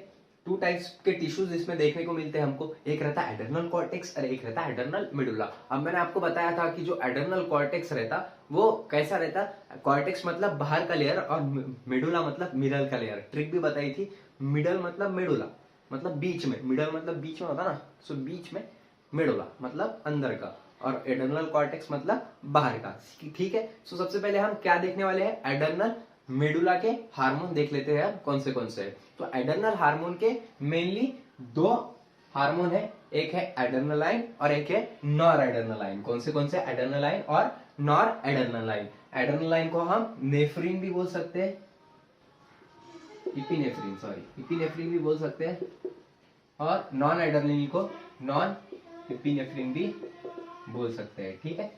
टू टाइप्स के टिश्यूज इसमें देखने को मिलते हैं हमको। एक रहता है एडर्नल कॉर्टेक्स और एक रहता है एडर्नल मेडुला। अब मैंने आपको बताया था कि जो एडर्नल कॉर्टेक्स रहता वो कैसा रहता, कॉर्टेक्स मतलब बाहर का लेयर और मेडुला मतलब मिडल का लेयर। ट्रिक भी बताई थी, मिडल मतलब मेडुला मतलब बीच में, मिडल मतलब बीच में होता ना, सो बीच में मेडुला मतलब अंदर का, और एडर्नल कॉर्टेक्स मतलब बाहर का, ठीक है। सो सबसे पहले हम क्या देखने वाले हैं? एडर्नल मेडुला के हार्मोन देख लेते हैं कौन से है। तो एडर्नल हार्मोन के मेनली दो हार्मोन है, एक है एडर्नलाइन और एक है नॉर एडर्नलाइन। कौन से? एडर्नलाइन और नॉर एडर्नलाइन। एडर्नलाइन को हम नेफ्रिन भी बोल सकते हैं, इपिनेफ्रिन, सॉरी इपिनेफ्रिन भी बोल सकते हैं, और नॉन एडर्नलिन को नॉन इपिनेफ्रिन भी बोल सकते हैं, ठीक है।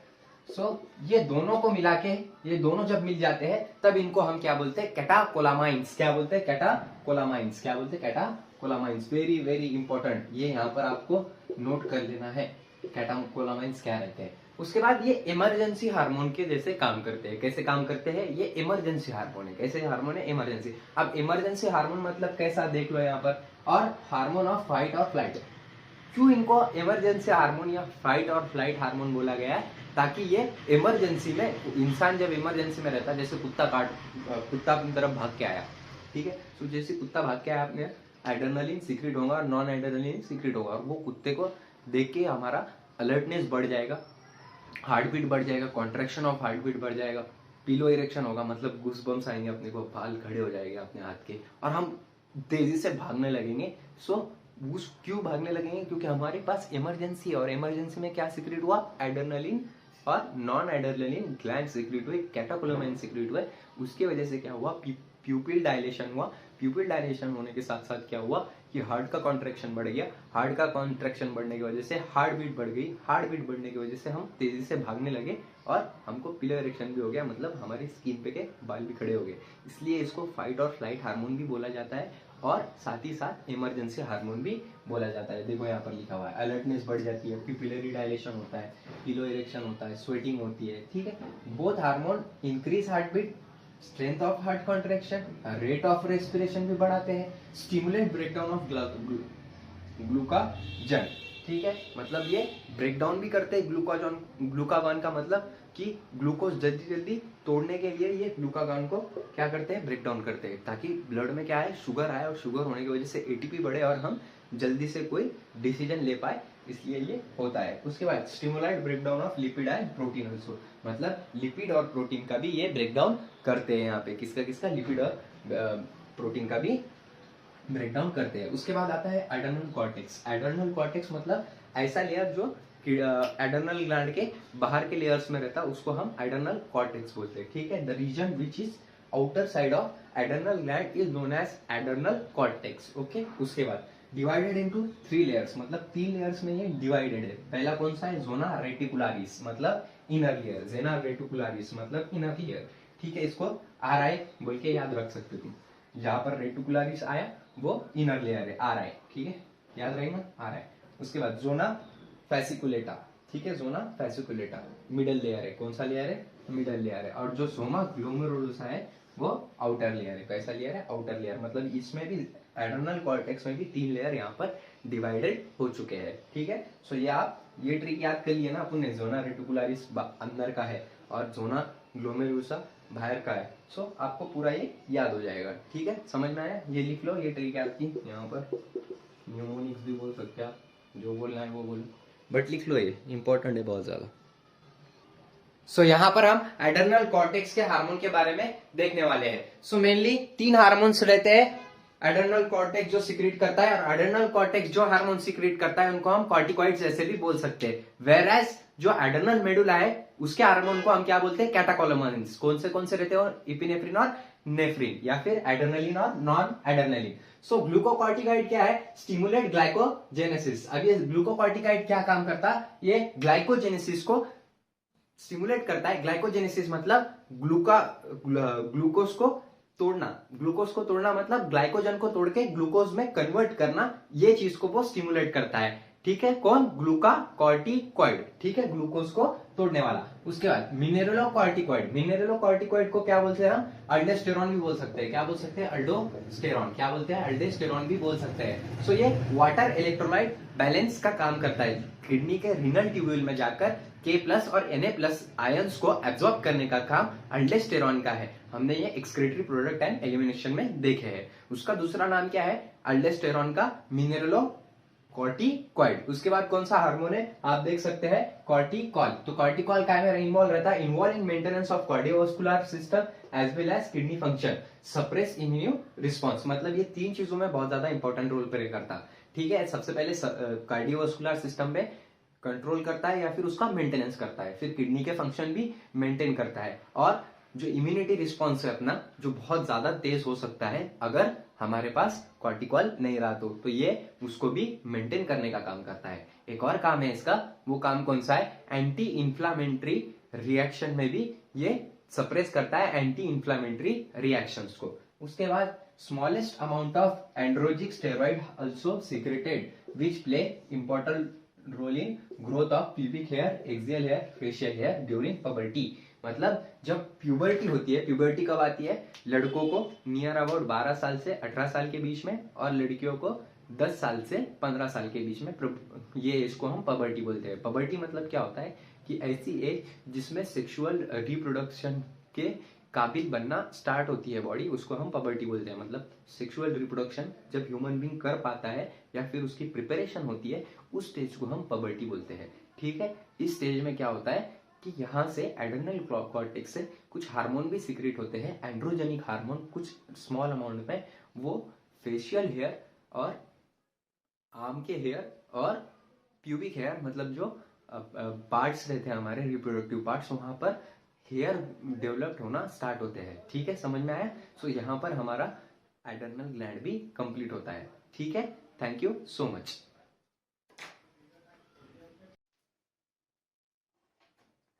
सो ये दोनों को मिला के, ये दोनों जब मिल जाते हैं तब इनको हम क्या बोलते हैं? कैटाकोलामाइंस। क्या बोलते हैं? कैटाकोलामाइंस। क्या बोलते हैं? कैटाकोलामाइंस। वेरी वेरी इंपॉर्टेंट, ये यहाँ पर आपको नोट कर लेना है, कैटाकोलामाइंस क्या रहते हैं। उसके बाद ये इमरजेंसी हार्मोन के जैसे काम करते हैं। कैसे काम करते हैं? ये इमरजेंसी हार्मोन है। कैसे हार्मोन है? इमरजेंसी। अब इमरजेंसी हार्मोन मतलब कैसा, देख लो यहाँ पर। और हार्मोन ऑफ फाइट और फ्लाइट। क्यों इनको इमरजेंसी हार्मोन या फाइट और फ्लाइट हार्मोन बोला गया है? ताकि ये इमरजेंसी में, इंसान जब इमरजेंसी में रहता है, जैसे कुत्ता अपनी तरफ भाग के आया, ठीक है। तो जैसे कुत्ता भाग के आया, अपने एड्रेनलिन सीक्रेट होगा और नॉन एड्रेनलिन सीक्रेट होगा, और वो कुत्ते को देख के हमारा अलर्टनेस बढ़ जाएगा, हार्ट बीट बढ़ जाएगा, कॉन्ट्रेक्शन ऑफ हार्ट बीट बढ़ जाएगा, पिलो इरेक्शन होगा, मतलब गूज़बम्स आएंगे अपने को, बाल खड़े हो जाएंगे अपने हाथ के, और हम तेजी से भागने लगेंगे। सो क्यों भागने लगेंगे? क्योंकि हमारे पास इमरजेंसी है, और इमरजेंसी में क्या सीक्रेट हुआ? एड्रेनलिन और नॉन एड्रेनलिन ग्लैंड सीक्रेट हुए, कैटाकोलामाइन सीक्रेट हुए। उसके वजह से क्या हुआ? प्यूपिल डायलेशन हुआ। प्यूपिल डायलेशन होने के साथ साथ क्या हुआ कि हार्ट का कॉन्ट्रैक्शन बढ़ गया। हार्ट का कॉन्ट्रैक्शन बढ़ने की वजह से हार्ट बीट बढ़ गई। हार्ट बीट बढ़ने की वजह से हम तेजी से भागने लगे और हमको पिलो इरेक्शन भी हो गया, मतलब हमारी स्किन पे के बाल भी खड़े हो गए। इसलिए इसको फाइट और फ्लाइट हार्मोन भी बोला जाता है, और साथ ही साथ इमरजेंसी हार्मोन भी बोला जाता है। देखो यहाँ पर लिखा हुआ है, अलर्टनेस बढ़ जाती है, पिपिलरी डायलेशन होता है, पिलो इरेक्शन होता है, स्वेटिंग होती है, ठीक है। Both hormone increase heartbeat, strength of heart contraction, rate of respiration भी बढ़ाते हैं, स्टिमुलेट ब्रेकडाउन ऑफ ग्लूकाजन, ठीक है, मतलब ये ब्रेक डाउन भी करते हैं ग्लूकागॉन का मतलब कि ग्लूकोज जल्दी जल्दी तोड़ने के लिए ये ग्लूकागॉन को क्या करते हैं, ब्रेक डाउन करते हैं, ताकि ब्लड में क्या है, शुगर आए, और शुगर होने की वजह से एटीपी बढ़े और हम जल्दी से कोई डिसीजन ले पाए, इसलिए ये होता है। उसके बाद stimulate breakdown of lipid and protein also, मतलब लिपिड और प्रोटीन का भी ये ब्रेकडाउन करते हैं। यहाँ पे किसका लिपिड और प्रोटीन का भी ब्रेकडाउन करते हैं। उसके बाद आता है एडर्नल कॉर्टेक्स। एडर्नल कॉर्टेक्स मतलब ऐसा लेयर जो एडर्नल ग्लैंड के बाहर के लेयर्स में रहता है, उसको हम एडर्नल कॉर्टेक्स बोलते हैं। ठीक है, the region which is outer side of adrenal gland is known as adrenal cortex. Okay, उसके बाद डिवाइडेड इनटू 3 लेयर्स, मतलब 3 लेयर्स में ये डिवाइडेड है। पहला कौन सा है, जोना रेटिकुलारिस मतलब इनर लेयर, जेना रेटिकुलारिस मतलब इनर लेयर। ठीक है, इसको RI बोल के याद रख सकते तुम। जहां पर रेटिकुलारिस आया वो इनर लेयर है, RI। ठीक है, याद रहेगा RI। उसके बाद जोना फैसिकुलेटा, ठीक है, जोना फैसिकुलेटा मिडल लेयर है। कौन सा लेयर है, मिडल लेयर है। और जो सोमा ग्लोमेरुलोसा है वो आउटर लेयर है। कैसा लेयर है, आउटर लेयर। मतलब इसमें भी एडर्नल कॉर्टेक्स में भी 3 लेयर यहाँ पर डिवाइडेड हो चुके हैं। ठीक है, सो ये आप ये ट्रिक याद कर लिए ना अपन ने, जोना रेटिकुलारिस अंदर का है और जोना ग्लोमेरुलोसा बाहर का है। सो आपको पूरा ये याद हो जाएगा। ठीक है, समझ में आया, ये लिख लो, ये ट्रिक है आपकी। यहाँ पर न्यूमोनिक्स भी बोल सकते हैं आप, जो बोलना है वो बोलो, बट लिख लो, ये इंपॉर्टेंट है बहुत ज्यादा। सो यहाँ पर हम एडर्नल कॉर्टेक्स के हार्मोन के बारे में देखने वाले हैं। सो मेनली 3 हार्मोन्स रहते हैं। एडर्नल कॉर्टेक्स जो सिक्रीट करता है, और एडर्नल कॉर्टेक्स जो हार्मोन सिक्रीट करता है उनको हम कॉर्टिकॉइड्स ऐसे भी बोल सकते हैं। वेरएज जो एडर्नल मेडुला है उसके हार्मोन को हम क्या बोलते हैं, कैटाकोलोमाइन्स। कौन से रहते हैं, इपिनेफ्रिन और नेफ्रिन, या फिर एडर्नलिन और नॉन एडर्नलिन। सो ग्लूकोकॉर्टिकॉइड क्या है, स्टिमुलेट ग्लाइकोजेनेसिस। अब ये ग्लूकोकॉर्टिकॉइड क्या काम करता है, ये ग्लाइकोजेनेसिस को स्टिमुलेट करता है। ग्लाइकोजेनेसिस मतलब ग्लूकोज को तोड़ना मतलब ग्लाइकोजन को तोड़ के ग्लूकोज में कन्वर्ट करना, ये चीज को वो स्टिमुलेट करता है। ठीक है, कौन, ग्लूकाकॉर्टिकॉइड। ठीक है, ग्लूकोज को तोड़ने वाला। उसके बाद मिनरलोकॉर्टिकॉइड को क्या बोलते हैं हम, अल्डोस्टेरॉन भी बोल सकते हैं। क्या बोल सकते हैं, अल्डोस्टेरॉन। क्या बोलते हैं, अल्डोस्टेरॉन भी बोल सकते हैं। सो ये वाटर इलेक्ट्रोलाइट बैलेंस का काम करता है। किडनी के रिनल ट्यूब्यूल में जाकर K+ और Na+ आयंस को एब्जॉर्ब करने का काम अल्डोस्टेरॉन का है। हमने ये एक्सक्रीटरी प्रोडक्ट एंड एलिमिनेशन में देखे हैं। उसका दूसरा नाम क्या है, अल्डोस्टेरॉन का मिनरलोकॉर्टिकॉइड। उसके बाद कौन सा हार्मोन है, आप देख सकते हैं, कॉर्टिकॉल। तो कॉर्टिकॉल क्या में इन्वॉल्व रहता है, involve in maintenance of cardiovascular system as well as kidney function, suppress immune response. मतलब ये 3 चीजों में बहुत ज्यादा इंपॉर्टेंट रोल प्ले करता है। ठीक है, सबसे पहले कार्डियोवास्कुलर सिस्टम में कंट्रोल करता है या फिर उसका मेंटेनेंस करता है, फिर किडनी के फंक्शन भी मेंटेन करता है, और जो इम्यूनिटी रिस्पॉन्स है अपना, जो बहुत ज्यादा तेज हो सकता है अगर हमारे पास कॉर्टिकॉल नहीं रहा तो ये उसको भी मेंटेन करने का काम करता है। एक और काम है इसका, वो काम कौन सा है, एंटी इंफ्लामेटरी रिएक्शन में भी ये सप्रेस करता है, एंटी इंफ्लामेटरी रिएक्शंस को। उसके बाद smallest amount of androgenic steroid also secreted which play important role in growth of pubic hair, axial hair, facial hair during puberty. मतलब जब प्यूबर्टी होती है, प्यूबर्टी कब आती है, लड़कों को नियर अबाउट 12 साल से 18 साल के बीच में, और लड़कियों को 10 साल से 15 साल के बीच में, ये एज को हम पबर्टी बोलते हैं। पबर्टी मतलब क्या होता है कि ऐसी एज जिसमें सेक्सुअल रिप्रोडक्शन के काबिल बनना स्टार्ट होती है बॉडी, उसको हम पबर्टी बोलते हैं। मतलब सेक्सुअल रिप्रोडक्शन जब ह्यूमन बीइंग कर पाता है या फिर उसकी प्रिपरेशन होती है, उस स्टेज को हम पबर्टी बोलते हैं। ठीक है, इस स्टेज में क्या होता है कि यहाँ से एडर्नल कॉर्टेक्स से कुछ हार्मोन भी सीक्रेट होते हैं, एंड्रोजेनिक हार्मोन, कुछ स्मॉल अमाउंट में। वो फेशियल हेयर और आर्म के हेयर और प्यूबिक हेयर, मतलब जो पार्ट्स रहते हैं हमारे रिप्रोडक्टिव पार्ट्स, वहां पर हेयर डेवलप्ड होना स्टार्ट होते हैं। ठीक है, समझ में आया। सो यहाँ पर हमारा एडर्नल ग्लैंड भी कंप्लीट होता है। ठीक है, thank you so much.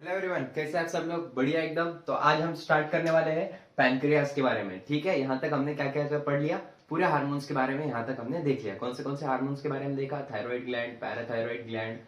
Hello everyone, कैसे आप सब लोग, बढ़िया एकदम। तो आज हम स्टार्ट करने वाले हैं पैनक्रियास के बारे में। ठीक है, यहाँ तक हमने क्या क्या पढ़ लिया, पूरे हार्मोन्स के बारे में यहाँ तक हमने देख लिया। कौन से हार्मोन्स के बारे में देखा, thyroid gland, parathyroid gland,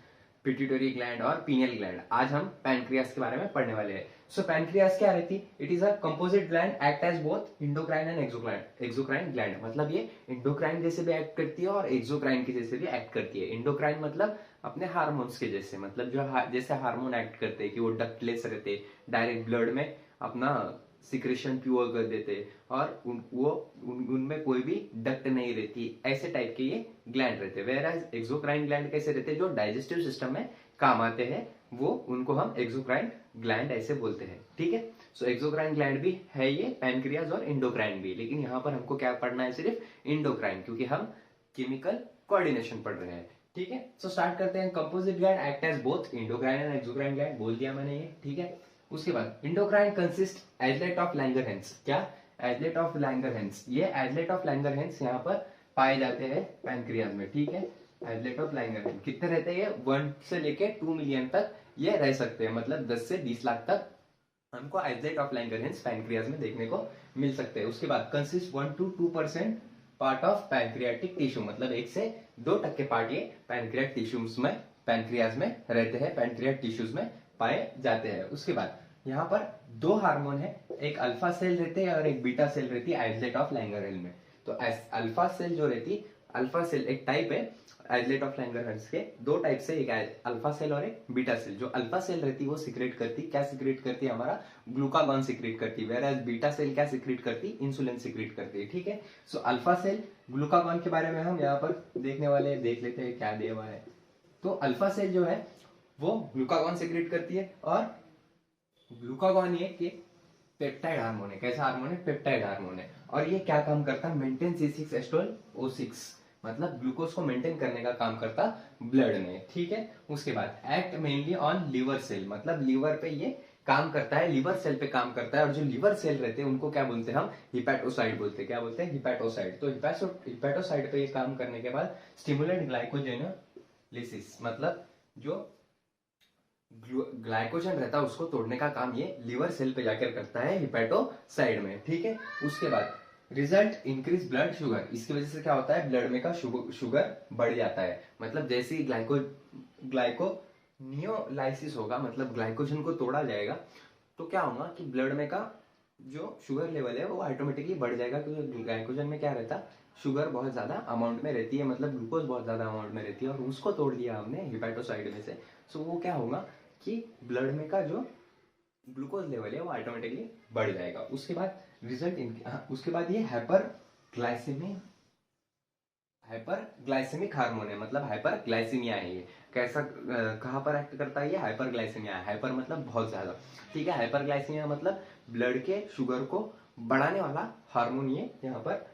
pituitary gland और पीनियल ग्लैंड। आज हम पैनक्रियास के बारे में पढ़ने वाले हैं। सो पैनक्रियास क्या रहती? It is a composite gland, act as both endocrine and exocrine gland. मतलब ये इंडोक्राइन जैसे भी एक्ट करती है और एक्सोक्राइन के जैसे भी एक्ट करती है। इंडोक्राइन मतलब अपने हार्मोन्स के जैसे, मतलब जो जैसे हार्मोन एक्ट करते हैं कि वो डक्टलेस रहते, डायरेक्ट ब्लड में अपना सिक्रेशन प्योर कर देते और उनमें कोई भी डक्ट नहीं रहती, ऐसे टाइप के ये ग्लैंड रहते हैं। वेयर एज एक्सोक्राइन ग्लैंड कैसे रहते हैं? जो डाइजेस्टिव सिस्टम में काम आते हैं, वो उनको हम एक्सोक्राइन ग्लैंड ऐसे बोलते हैं। ठीक है, सो एक्सोक्राइन ग्लैंड भी है ये पैनक्रियाज और इंडोक्राइन भी, लेकिन यहाँ पर हमको क्या पढ़ना है? सिर्फ इंडोक्राइन, क्योंकि हम केमिकल कोऑर्डिनेशन पढ़ रहे हैं। ठीक है, सो स्टार्ट करते हैं। Composite gland act as both endocrine and exocrine gland, बोल दिया मैंने ये। ठीक है, उसके बाद endocrine consist islet of Langerhans. क्या? Islet of Langerhans. ये आइसलेट ऑफ लैंगरहैंस यहाँ पर पाए जाते हैं पैनक्रियाज में। ठीक है, आइसलेट ऑफ लैंगरहैंस कितने रहते हैं? ये 1 से लेके 2 मिलियन तक ये रह सकते हैं, मतलब 10 से 20 लाख तक हमको आइसलेट ऑफ लैंगरहैंस पैनक्रियाज में देखने को मिल सकते हैं। उसके बाद consist 1 to 2% part of pancreatic tissue, मतलब 1 से 2% पार्ट ये पैनक्रियाटिक टिश्यूज में, पैनक्रियाज में रहते हैं, पैनक्रियाटिक टिश्यूज में पाए जाते हैं। उसके बाद यहाँ पर 2 हार्मोन है, एक अल्फा सेल रहते हैं और एक बीटा सेल रहती है आइसलेट ऑफ लैंगरहैंस में। तो अल्फा सेल जो रहती, अल्फा सेल एक टाइप है आइसलेट ऑफ लैंगरहैंस के, 2 टाइप से, एक अल्फा सेल और एक बीटा सेल। जो अल्फा सेल रहती है वो सिक्रेट करती, क्या सिक्रेट करती है? हमारा ग्लूकागॉन सिक्रेट करती है। वेयर बीटा सेल क्या सिक्रेट करती? इंसुलिन सिक्रेट करती है। ठीक है, सो अल्फा सेल ग्लूकागॉन के बारे में हम यहाँ पर देखने वाले, देख लेते हैं क्या दिया हुआ है। तो अल्फा सेल जो है वो ग्लूकागॉन सिक्रेट करती है, और ग्लूकागॉन ये कि पेप्टाइड हार्मोन है। कैसा हार्मोन है? पेप्टाइड हार्मोन है। और ये क्या काम करता है? मेंटेन C6H12O6, मतलब ग्लूकोज को मेंटेन करने का काम करता ब्लड में। ठीक है, उसके बाद act mainly on liver cell, मतलब लिवर पे ये काम करता है, लिवर सेल पे काम करता है। और जो लिवर सेल रहते हैं उनको क्या बोलते हैं हम? हिपैटोसाइट बोलते हैं। क्या बोलते हैं? हिपैटोसाइट। तो हिपैटोसाइट पे ये काम करने के बाद स्टिमुलेट ग्लाइकोजेनोलिसिस, मतलब जो ग्लाइकोजन रहता है उसको तोड़ने का काम ये लिवर सेल पे जाकर करता है, हिपैटोसाइड में। ठीक है, उसके बाद रिजल्ट इंक्रीज ब्लड शुगर। इसकी वजह से क्या होता है? ब्लड में का शुगर बढ़ जाता है। मतलब जैसे ही ग्लाइकोनियोलाइसिस होगा, मतलब ग्लाइकोजन को तोड़ा जाएगा, तो क्या होगा कि ब्लड में का जो शुगर लेवल है वो ऑटोमेटिकली बढ़ जाएगा, क्योंकि ग्लाइकोजन में क्या रहता? शुगर बहुत ज्यादा अमाउंट में रहती है, मतलब ग्लूकोज बहुत ज्यादा अमाउंट में रहती है, और उसको तोड़ दिया हमने हिपैटोसाइड में से। सो वो क्या होगा कि ब्लड में का जो ग्लूकोज लेवल है वो ऑटोमेटिकली बढ़ जाएगा। उसके बाद उसके बाद ये हाइपरग्लाइसेमिक हार्मोन है, मतलब हाइपरग्लाइसीमिया है ये। कैसा कहाँ पर एक्ट करता है ये? हाइपरग्लाइसीमिया। हाइपर मतलब बहुत ज्यादा। ठीक है, हाइपरग्लाइसीमिया मतलब ब्लड के शुगर को बढ़ाने वाला हार्मोन ये यहाँ पर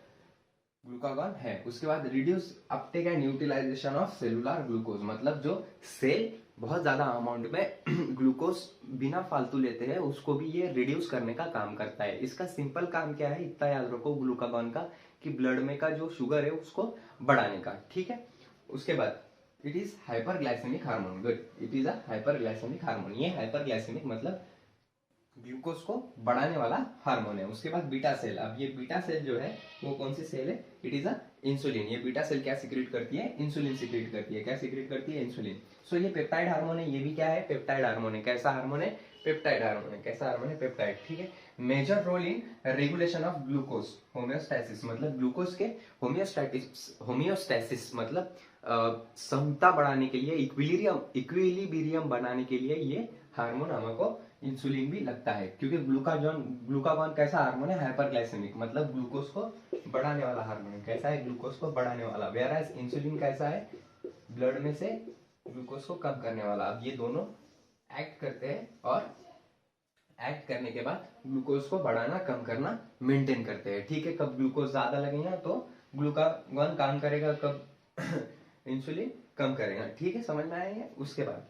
ग्लूकागॉन है। उसके बाद reduce uptake and utilization of cellular glucose, मतलब जो सेल बहुत ज्यादा अमाउंट में ग्लूकोज बिना फालतू लेते हैं उसको भी ये रिड्यूस करने का काम करता है। इसका सिंपल काम क्या है? इतना याद रखो ग्लूकागॉन का, कि ब्लड में का जो शुगर है उसको बढ़ाने का। ठीक है, उसके बाद it is hyperglycaemic hormone. Good, it is a hyperglycaemic hormone. ये हाइपरग्लाइसेमिक मतलब ग्लूकोज को बढ़ाने वाला हार्मोन है। उसके बाद बीटा सेल। अब ये बीटा सेल जो है वो कौन सी सेल है? It is a insulin. ये बीटा सेल क्या सिक्रेट करती है? इंसुलिन सिक्रेट करती है। क्या सिक्रेट करती है? इंसुलिन। सो ये पेप्टाइड हार्मोन है। ये भी क्या है? पेप्टाइड हार्मोन है। कैसा हार्मोन है? पेप्टाइड हार्मोन है। कैसा हार्मोन है? पेप्टाइड। ठीक है, major role in regulation of glucose homeostasis, मतलब ग्लूकोज के होम्योस्टैसिस मतलब समता बढ़ाने के लिए, इक्विलिब्रियम बनाने के लिए ये हार्मोन हमको इंसुलिन भी लगता है, क्योंकि ग्लूकागॉन कैसा हार्मोन है? हाइपरग्लाइसेमिक, मतलब ग्लूकोज को बढ़ाने वाला हार्मोन है। कैसा है? ग्लूकोज को बढ़ाने वाला। वेयर इंसुलिन कैसा है? ब्लड में से ग्लूकोज को कम करने वाला। अब ये दोनों एक्ट करते हैं, और एक्ट करने के बाद ग्लूकोज को बढ़ाना कम करना मेंटेन करते हैं। ठीक है, कब ग्लूकोज ज्यादा लगेगा तो ग्लूकागॉन काम करेगा, कब इंसुलिन कम करेगा। ठीक है, समझ में आएगा? उसके बाद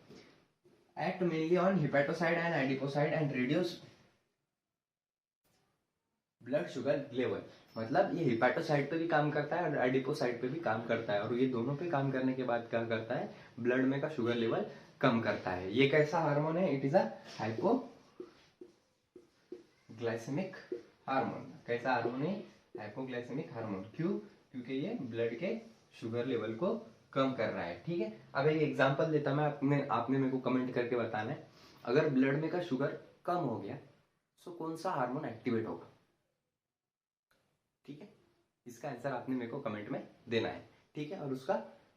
act mainly on hepatocyte and adipocyte and reduce blood sugar level, मतलब ये हिपैटोसाइट पे भी काम करता है और एडिपोसाइट पे भी काम करता है, और ये दोनों पे काम करने के बाद क्या करता है? ब्लड में का शुगर लेवल कम करता है। ये कैसा हार्मोन है? It is a hypoglycaemic hormone. कैसा हार्मोन है? Hypoglycaemic hormone. क्यों? क्योंकि ये ब्लड के शुगर लेवल को कम कर रहा है। ठीक है, अब एक एग्जांपल देता मैं, आपने मेरे को कमेंट करके बताना है, अगर ब्लड में का शुगर कम हो गया तो कौन सा हार्मोन एक्टिवेट होगा। ठीक है, इसका आंसर आपने मेरे को कमेंट में देना है। ठीक है, और उसका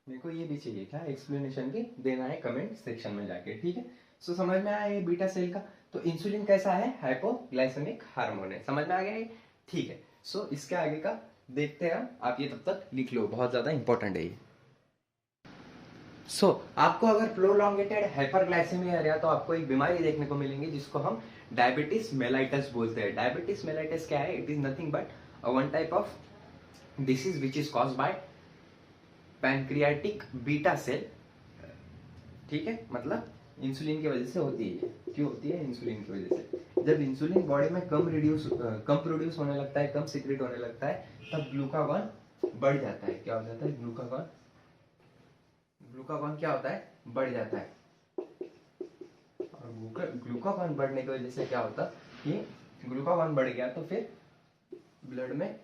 मेरे को ये भी चाहिए, क्या एक्सप्लेनेशन भी देना है कमेंट सेक्शन में जाके। ठीक है, सो समझ में आया ये बीटा सेल का। तो इंसुलिन कैसा है, हाइपोग्लाइसेमिक हार्मोन है, समझ में आ गया ये। ठीक है, सो इसके आगे का देखते हैं हम, आप ये तब तक लिख लो, बहुत ज्यादा इंपॉर्टेंट है ये। आपको अगर प्रोलॉन्गेटेड हाइपरग्लाइसेमिया है तो आपको एक बीमारी देखने को मिलेंगी जिसको हम डायबिटीज मेलाइटस बोलते हैं। डायबिटीज मेलाइटस क्या है, it is nothing but one type of disease which is caused by pancreatic beta cell. ठीक है, मतलब इंसुलिन की वजह से होती है। क्यों होती है, इंसुलिन की वजह से। जब इंसुलिन बॉडी में कम प्रोड्यूस होने लगता है, कम सीक्रेट होने लगता है, तब ग्लूकागॉन बढ़ जाता है। क्या हो जाता है, ग्लूकागॉन क्या होता है, बढ़ जाता है। और ग्लूकागॉन बढ़ने की वजह से क्या होता है कि ग्लूकागॉन बढ़ गया तो फिर ब्लड में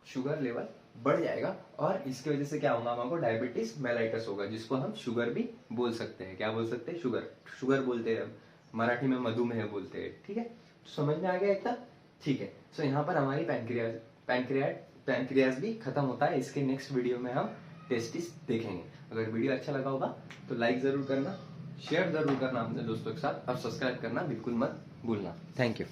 शुगर लेवल बढ़ जाएगा, और इसकी वजह से क्या होगा, हमको डायबिटीज मेलाइटस होगा, जिसको हम शुगर भी बोल सकते हैं। क्या बोल सकते हैं, शुगर बोलते हैं, मराठी में मधुमेह बोलते हैं। ठीक है, तो समझ में आ गया इतना। ठीक है, सो यहाँ पर हमारी पैनक्रियाज भी खत्म होता है। इसके नेक्स्ट वीडियो में हम टेस्टिस देखेंगे। अगर वीडियो अच्छा लगा होगा तो लाइक जरूर करना, शेयर जरूर करना अपने दोस्तों के साथ, और सब्सक्राइब करना बिल्कुल मत भूलना। Thank you.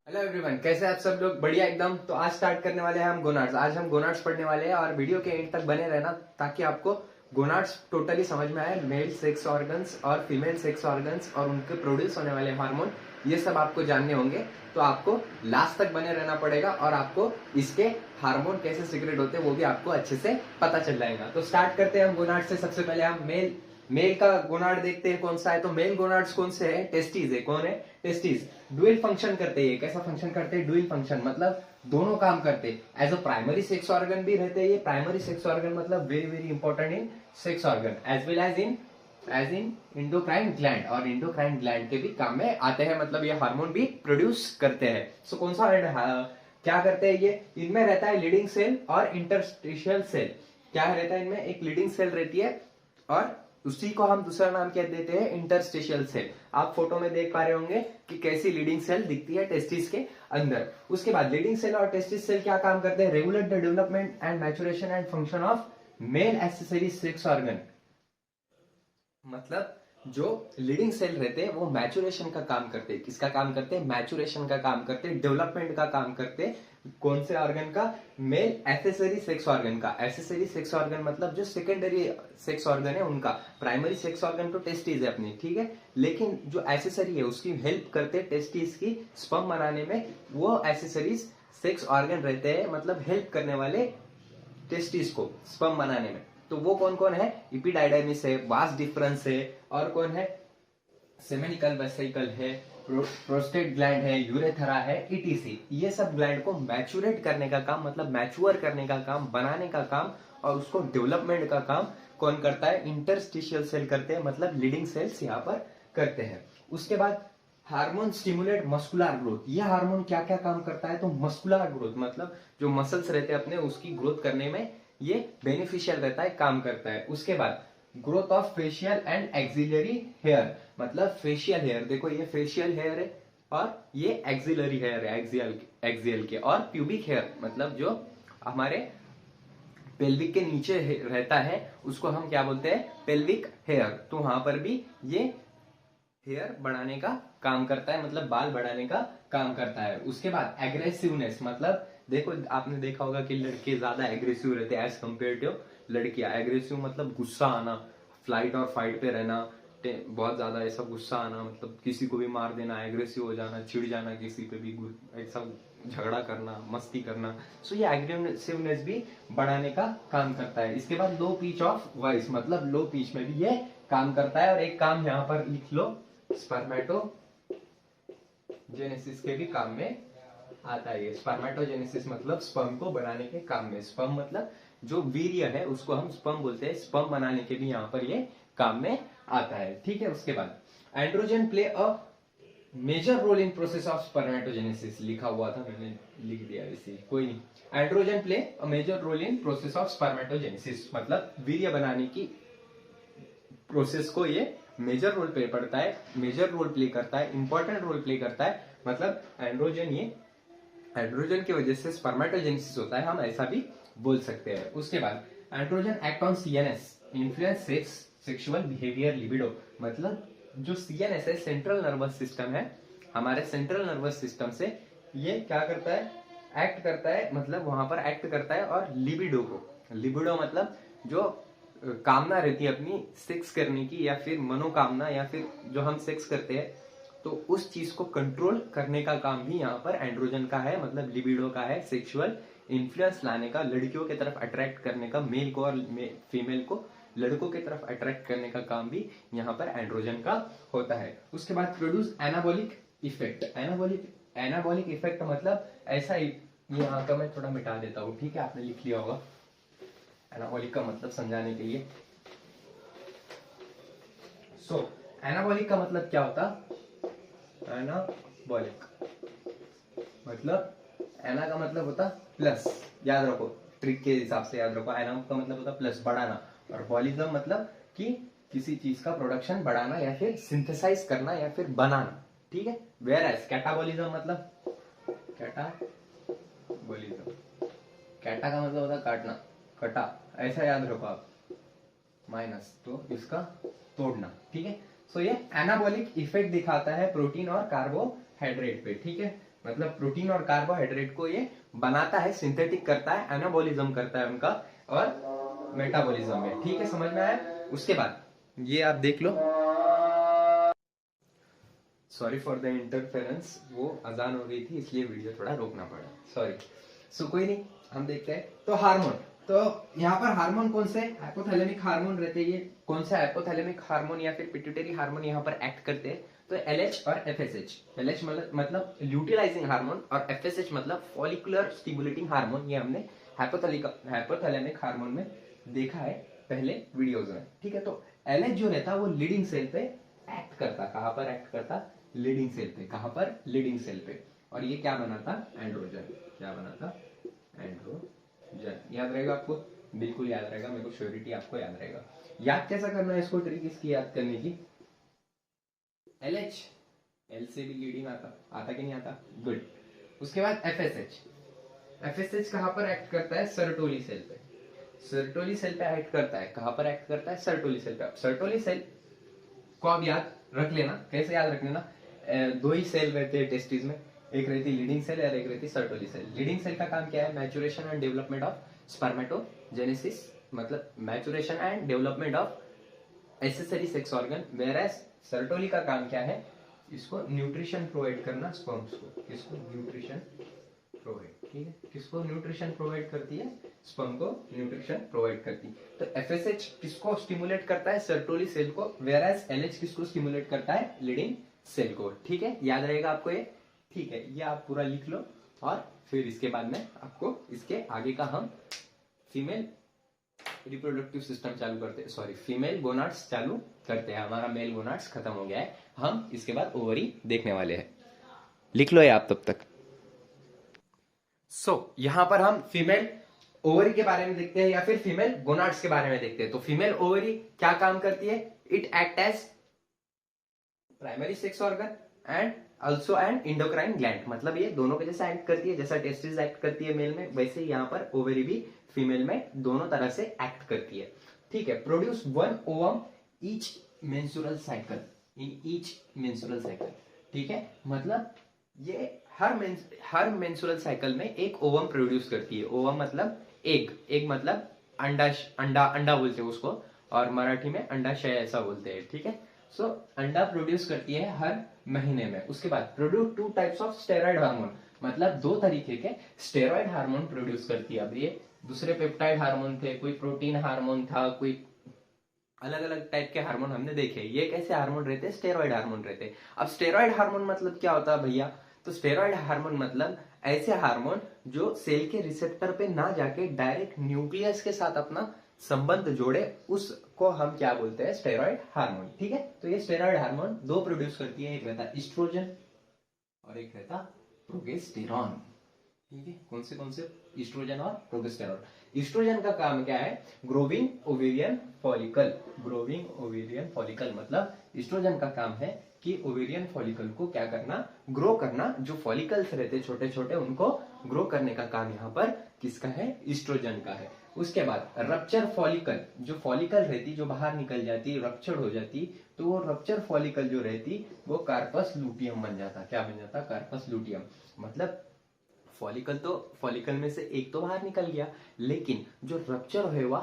हेलो एवरीवन, कैसे आप सब लोग, बढ़िया एकदम। तो आज स्टार्ट करने वाले हैं हम गोनाड्स। आज हम गोनाड्स पढ़ने वाले हैं, और वीडियो के एंड तक बने रहना ताकि आपको गोनाड्स टोटली समझ में आए। मेल सेक्स ऑर्गन्स और फीमेल सेक्स ऑर्गन्स और उनके प्रोड्यूस होने वाले हार्मोन, ये सब आपको जानने होंगे। तो आपको लास्ट तक बने रहना पड़ेगा, और आपको इसके हार्मोन कैसे सीक्रेट होते हैं वो भी आपको अच्छे से पता चल जाएगा। तो स्टार्ट करते हैं हम गोनाड से। सबसे पहले हम मेल का गोनाड देखते हैं कौन सा है। तो मेल गोनाड्स कौन से है, टेस्टिस है। कौन है, टेस्टिस। डुअल फंक्शन करते हैं। कैसा फंक्शन करते हैं, डुअल फंक्शन, मतलब दोनों काम करते हैं। As a primary sex organ भी रहते हैं ये। प्राइमरी सेक्स ऑर्गन मतलब very very important in sex organ, as well as in endocrine gland, और इंडोक्राइन ग्लैंड के भी काम में आते हैं, मतलब ये हार्मोन भी प्रोड्यूस करते हैं। सो कौन सा क्या करते हैं ये, इनमें रहता है लीडिंग सेल और इंटरस्टिशियल सेल। क्या रहता है इनमें, एक लीडिंग सेल रहती है, और उसी को हम दूसरा नाम क्या देते हैं, इंटरस्टिशियल सेल। आप फोटो में देख पा रहे होंगे कि कैसी लीडिंग सेल दिखती है टेस्टिस के अंदर। उसके बाद लीडिंग सेल और टेस्टिस सेल क्या काम करते हैं, regulate the development and maturation and function of male accessory sex organ. मतलब जो लीडिंग सेल रहते हैं वो मैचुरेशन का काम करते हैं। किसका काम करते हैं, मैचुरेशन का काम करते हैं, डेवलपमेंट का काम करते हैं। कौन से ऑर्गन का, मेल एक्सेसरी सेक्स ऑर्गन का। एक्सेसरी सेक्स ऑर्गन मतलब जो सेकेंडरी सेक्स ऑर्गन है उनका। प्राइमरी सेक्स ऑर्गन तो टेस्टिस है अपनी, ठीक है, लेकिन जो एक्सेसरी है उसकी हेल्प करते हैं टेस्टिस की स्पर्म बनाने में। वो एक्सेसरीज सेक्स ऑर्गन रहते हैं, मतलब हेल्प करने वाले टेस्टिस को स्पर्म बनाने में। तो वो कौन कौन है, इपिडाइडाइमिस है, वास डिफरेंस है, और कौन है, सेमेनिकल वेसिकल है, प्रोस्टेट ग्लैंड है, यूरेथरा है, ईटीसी। ये सब ग्लैंड को मैचुरेट करने का काम, मतलब मैच्योर करने का काम, बनाने का काम, और उसको डेवलपमेंट का काम कौन करता है, इंटरस्टिशियल सेल करते हैं, मतलब लीडिंग सेल्स यहाँ पर करते हैं। उसके बाद हार्मोन स्टिमुलेट मस्कुलर ग्रोथ। ये हार्मोन क्या क्या काम करता है, तो मस्कुलर ग्रोथ मतलब जो मसल्स रहते हैं अपने, उसकी ग्रोथ करने में ये बेनिफिशियल रहता है, काम करता है। उसके बाद growth of facial and axillary hair, मतलब फेशियल हेयर, देखो ये फेशियल हेयर है, और ये एक्सिलरी हेयर है, एक्सियल के, और प्यूबिक हेयर मतलब जो हमारे पेल्विक के नीचे रहता है उसको हम क्या बोलते हैं, पेल्विक हेयर। तो वहां पर भी ये हेयर बढ़ाने का काम करता है, मतलब बाल बढ़ाने का काम करता है। उसके बाद एग्रेसिवनेस, मतलब देखो आपने देखा होगा कि लड़के ज्यादा एग्रेसिव रहते हैं एज कम्पेयर टू लड़कियां। एग्रेसिव मतलब गुस्सा आना, फ्लाइट और फाइट पे रहना, बहुत ज्यादा ऐसा गुस्सा आना, मतलब किसी को भी मार देना, एग्रेसिव हो जाना, चिढ़ जाना किसी पे भी, ऐसा झगड़ा करना, मस्ती करना। सो ये एग्रेसिवनेस भी बढ़ाने का काम करता है। इसके बाद लो पिच ऑफ वॉइस, मतलब लो पिच में भी ये काम करता है। और एक काम यहाँ पर लिख लो, स्पर्मेटोजेनेसिस के भी काम में आता है। स्पर्मेटोजेनेसिस मतलब स्पर्म को बनाने के काम में। स्पर्म मतलब जो वीर्य है उसको हम स्पर्म बोलते हैं। स्पर्म बनाने के भी यहाँ पर ये काम में आता है, ठीक है। उसके बाद androgen play a major role in process of spermatogenesis लिखा हुआ था, मैंने लिख दिया इसी, कोई नहीं। Androgen play a major role in process of spermatogenesis, मतलब वीर्य बनाने की प्रोसेस को ये मेजर रोल प्ले पड़ता है, मेजर रोल प्ले करता है, इंपॉर्टेंट रोल प्ले करता है। मतलब एंड्रोजन, ये एंड्रोजन की वजह से स्पर्मेटोजेनेसिस होता है, हम ऐसा भी बोल सकते हैं। उसके बाद androgen act on CNS, influence sex, sexual behaviour, libido. मतलब जो सीएनएस है, सेंट्रल नर्वस सिस्टम है, हमारे सेंट्रल नर्वस सिस्टम से ये क्या करता है, एक्ट करता है, मतलब वहां पर एक्ट करता है। और लिबिडो को, लिबिडो मतलब जो कामना रहती है अपनी सेक्स करने की, या फिर मनोकामना, या फिर जो हम सेक्स करते हैं, तो उस चीज को कंट्रोल करने का काम भी यहाँ पर एंड्रोजन का है, मतलब लिबिडो का है। सेक्सुअल इन्फ्लुएंस लाने का, लड़कियों की तरफ अट्रैक्ट करने का, मेल को और फीमेल को लड़कों की तरफ अट्रैक्ट करने का काम भी यहाँ पर एंड्रोजन का होता है। उसके बाद produce anabolic effect. Anabolic effect मतलब ऐसा, यहाँ का मैं थोड़ा मिटा देता हूँ, ठीक है, आपने लिख लिया होगा। एनाबॉलिक का मतलब समझाने के लिए, एनाबॉलिक का मतलब क्या होता, एनाबॉलिक मतलब, एना का मतलब होता प्लस, याद रखो, ट्रिक के हिसाब से याद रखो। एना का मतलब होता प्लस, बढ़ाना, और बॉलिज्म मतलब कि किसी चीज का प्रोडक्शन बढ़ाना, या फिर सिंथेसाइज करना, या फिर बनाना, ठीक है। वेयर एज कैटाबॉलिज्म मतलब, कैटाबॉलिज्म, कैटा का मतलब होता काटना, कटा, ऐसा याद रखो आप, माइनस, तो इसका तोड़ना, ठीक है। सो ये एनाबॉलिक इफेक्ट दिखाता है प्रोटीन और कार्बोहाइड्रेट पे, ठीक है। मतलब प्रोटीन और कार्बोहाइड्रेट को ये बनाता है, सिंथेटिक करता है, एनाबॉलिज्म करता है उनका, और मेटाबॉलिज्म में, ठीक है, समझ में आया। उसके बाद ये आप देख लो, सॉरी फॉर द इंटरफेरेंस, वो अजान हो गई थी इसलिए वीडियो थोड़ा रोकना पड़ा, सॉरी। सो कोई नहीं, हम देखते हैं। तो हार्मोन, तो यहाँ पर हार्मोन कौन से, हाइपोथैलेमिक हार्मोन रहते हैं। ये कौन से हाइपोथैलेमिक हार्मोन या फिर पिट्यूटरी हार्मोन यहाँ पर एक्ट करते हैं, तो एलएच और एफएसएच। एलएच मतलब ल्यूटिलाइजिंग हार्मोन, और एफएसएच मतलब फॉलिकुलर स्टिमुलेटिंग हार्मोन। ये हमने हाइपोथैलेमिक हार्मोन में देखा है पहले वीडियोज में, ठीक है। तो एलएच जो रहता है वो लीडिंग सेल पे एक्ट करता, कहां पर एक्ट करता, लीडिंग सेल पे, कहां पर, लीडिंग सेल पे। और ये क्या बनाता, एंड्रोजन, क्या बनाता, एंड्रोजन। याद रहेगा आपको, बिल्कुल याद रहेगा, मेरे को श्योरिटी आपको याद रहेगा। याद कैसा करना है इसको, ट्रिक इसकी याद करने की, एलएच, एल से भी लीडिंग आता कि नहीं आता, गुड। उसके बाद एफएसएच, एफएसएच कहां पर एक्ट करता है, सर्टोली सेल पे, सर्टोली सेल पे एक्ट करता है। कहां पर एक्ट करता है, सर्टोली सेल पे। सर्टोली सेल को आप याद रख लेना, कैसे याद रख लेना, दो ही सेल रहते हैं टेस्टिस में, एक रहती लीडिंग सेल और एक रहती सर्टोली सेल। लीडिंग सेल का काम क्या है, maturation and development of spermatogenesis, मतलब maturation and development of accessory sex organ. Whereas Sertoli का काम क्या है, इसको न्यूट्रिशन प्रोवाइड करना स्पर्म्स को, किसको, न्यूट्रिशन प्रोवाइड, ठीक है, किसको न्यूट्रिशन प्रोवाइड करती है, स्पर्म को न्यूट्रिशन प्रोवाइड करती है। तो एफएसएच किसको स्टिमुलेट करता है, सर्टोली सेल को, वेयर एज एलएच किसको स्टिमुलेट करता है, लीडिंग सेल को, ठीक है। याद रहेगा आपको ये, ठीक है, ये आप पूरा लिख लो। और फिर इसके बाद में आपको इसके आगे का हम फीमेल रिप्रोडक्टिव सिस्टम चालू करते हैं, सॉरी फीमेल गोनाड्स चालू करते हैं। हमारा मेल गोनाड्स खत्म हो गया है, हम इसके बाद ओवरी देखने वाले हैं, लिख लो ये आप तब तक। यहां पर हम फीमेल ओवरी के बारे में देखते हैं, या फिर फीमेल गोनाड्स के बारे में देखते हैं। तो फीमेल ओवरी क्या काम करती है, it act as primary sex organ and also and endocrine gland, मतलब ये दोनों के जैसा एक्ट करती है, जैसा टेस्टिस एक्ट करती है मेल में, वैसे यहाँ पर ओवरी भी फीमेल में दोनों तरह से एक्ट करती है, ठीक है। Produce one ovum each menstrual cycle, in each menstrual cycle, ठीक है। मतलब ये हर मेंस्ट्रुअल साइकिल में एक ओवम प्रोड्यूस करती है। ओवम मतलब एग मतलब अंडा बोलते हैं उसको, और मराठी में अंडाशय ऐसा बोलते हैं, ठीक है। सो अंडा प्रोड्यूस करती है हर महीने में। उसके बाद produce two types of steroid hormone, मतलब दो तरीके के स्टेरॉइड हार्मोन प्रोड्यूस करती है। अब ये दूसरे पेप्टाइड हार्मोन थे, कोई प्रोटीन हार्मोन था, कोई अलग अलग टाइप के हार्मोन हमने देखे। ये कैसे हार्मोन रहते, स्टेरॉइड हार्मोन रहते। अब स्टेरॉइड हार्मोन मतलब क्या होता है भैया, तो स्टेरॉइड हार्मोन मतलब ऐसे हार्मोन जो सेल के रिसेप्टर पे ना जाके डायरेक्ट न्यूक्लियस के साथ अपना संबंध जोड़े, उस को हम क्या बोलते हैं, स्टेरॉइड हार्मोन। ठीक है, तो ये स्टेरॉइड हार्मोन दो प्रोड्यूस करती है, एक रहता है ईस्ट्रोजन और एक रहता प्रोगेस्टेरॉन। ठीक है, कौन से ईस्ट्रोजन और प्रोगेस्टेरॉन। ईस्ट्रोजन का काम क्या है, growing ovarian follicle. Growing ovarian follicle मतलब ईस्ट्रोजन का काम है कि ओवेरियन फॉलिकल को क्या करना, ग्रो करना। जो फॉलिकल्स रहते छोटे छोटे उनको ग्रो करने का काम यहाँ पर किसका है, ईस्ट्रोजन का है। उसके बाद रप्चर फॉलिकल, जो फॉलिकल रहती जो बाहर निकल जाती, रप्चर हो जाती, तो वो रप्चर फॉलिकल जो रहती वो कार्पस लूटियम बन जाता। क्या बन जाता, कार्पस लूटियम। मतलब फॉलिकल तो फॉलिकल में से एक तो बाहर निकल गया, लेकिन जो रप्चर हुआ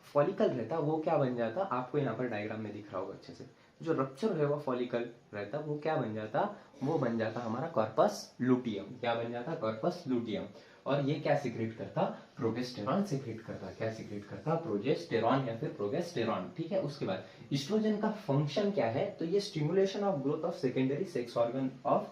फॉलिकल रहता वो क्या बन जाता, आपको यहाँ पर डायग्राम में दिख रहा होगा अच्छे से। जो रप्चर हुआ फॉलिकल रहता वो क्या बन जाता, वो बन जाता हमारा कॉर्पस लूटियम। क्या बन जाता, कॉर्पस लूटियम। और ये क्या सिक्रेट करता, प्रोगेस्टेरॉन सिक्रेट करता। क्या सिक्रेट करता, प्रोजेस्टेरॉन या फिर प्रोगेस्टेरॉन। ठीक है, उसके बाद ईस्ट्रोजन का फंक्शन क्या है, तो ये stimulation of growth of secondary sex organ of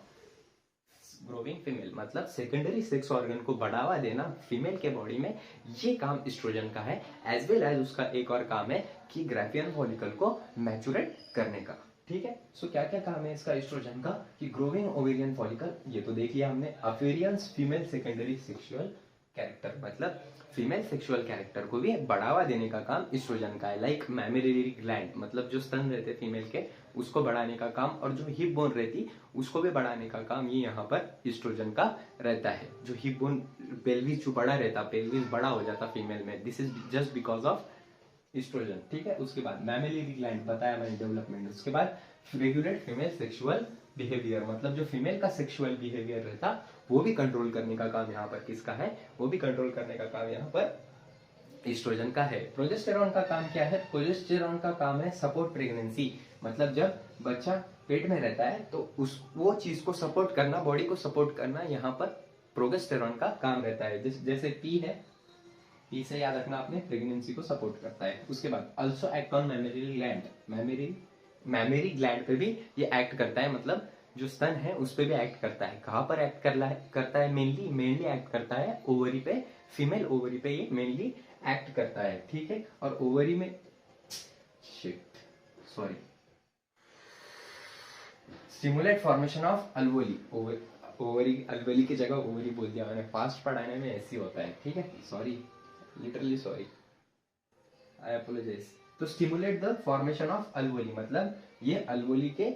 growing female. मतलब सेकेंडरी सेक्स ऑर्गन को बढ़ावा देना फीमेल के बॉडी में, ये काम एस्ट्रोजन का है। एज वेल एज उसका एक और काम है कि ग्राफियन फॉलिकल को मैचुरेट करने का। ठीक है, सो क्या क्या काम है इसका एस्ट्रोजन का, कि ग्रोविंग ओवेरियन फॉलिकल, ये तो देख लिया हमने। अफेरियंस फीमेल सेकेंडरी सेक्सुअल कैरेक्टर, मतलब फीमेल सेक्सुअल कैरेक्टर को भी बढ़ावा देने का काम एस्ट्रोजन का है। लाइक मैमेरी ग्लैंड, मतलब जो स्तन रहते फीमेल के उसको बढ़ाने का काम, और जो हिप बोन रहती उसको भी बढ़ाने का काम ये यहाँ पर एस्ट्रोजन का रहता है। जो हिप बोन, पेल्विस जो बड़ा रहता, पेल्विस बड़ा हो जाता फीमेल में, this is just because of oestrogen. ठीक है, उसके बाद मैमेरी ग्लैंड बताया मैंने, डेवलपमेंट। उसके बाद रेगुलेट फीमेल सेक्सुअल बिहेवियर, मतलब जो फीमेल का सेक्सुअल बिहेवियर रहता वो भी कंट्रोल करने का काम यहाँ पर किसका है, वो भी कंट्रोल करने का काम यहाँ पर एस्ट्रोजन का है। प्रोजेस्टेरॉन का काम क्या है, प्रोजेस्टेरॉन का काम है सपोर्ट प्रेगनेंसी। मतलब जब बच्चा पेट में रहता है तो उस वो चीज को सपोर्ट करना, बॉडी को सपोर्ट करना यहाँ पर प्रोजेस्टेरॉन का काम रहता है। जैसे पी है, पी से याद रखना आपने, प्रेगनेंसी को सपोर्ट करता है। उसके बाद also act on mammary gland, mammary gland पे भी ये एक्ट करता है। मतलब जो स्तन है उस पे भी एक्ट करता है। कहाँ पर एक्ट करता है, मेनली एक्ट करता है ओवरी पे, फीमेल ओवरी पे ये मेनली एक्ट करता है। ठीक है, और ओवरी में स्टिमुलेट फॉर्मेशन ऑफ अल्वोली। ओवरी, अल्वोली की जगह ओवरी बोल दिया मैंने, फास्ट पढ़ाने में ऐसी होता है। ठीक है, सॉरी, लिटरली सॉरी, आई अपोलोजाइज। तो स्टिमुलेट द फॉर्मेशन ऑफ अल्वोली, मतलब ये अल्वोली के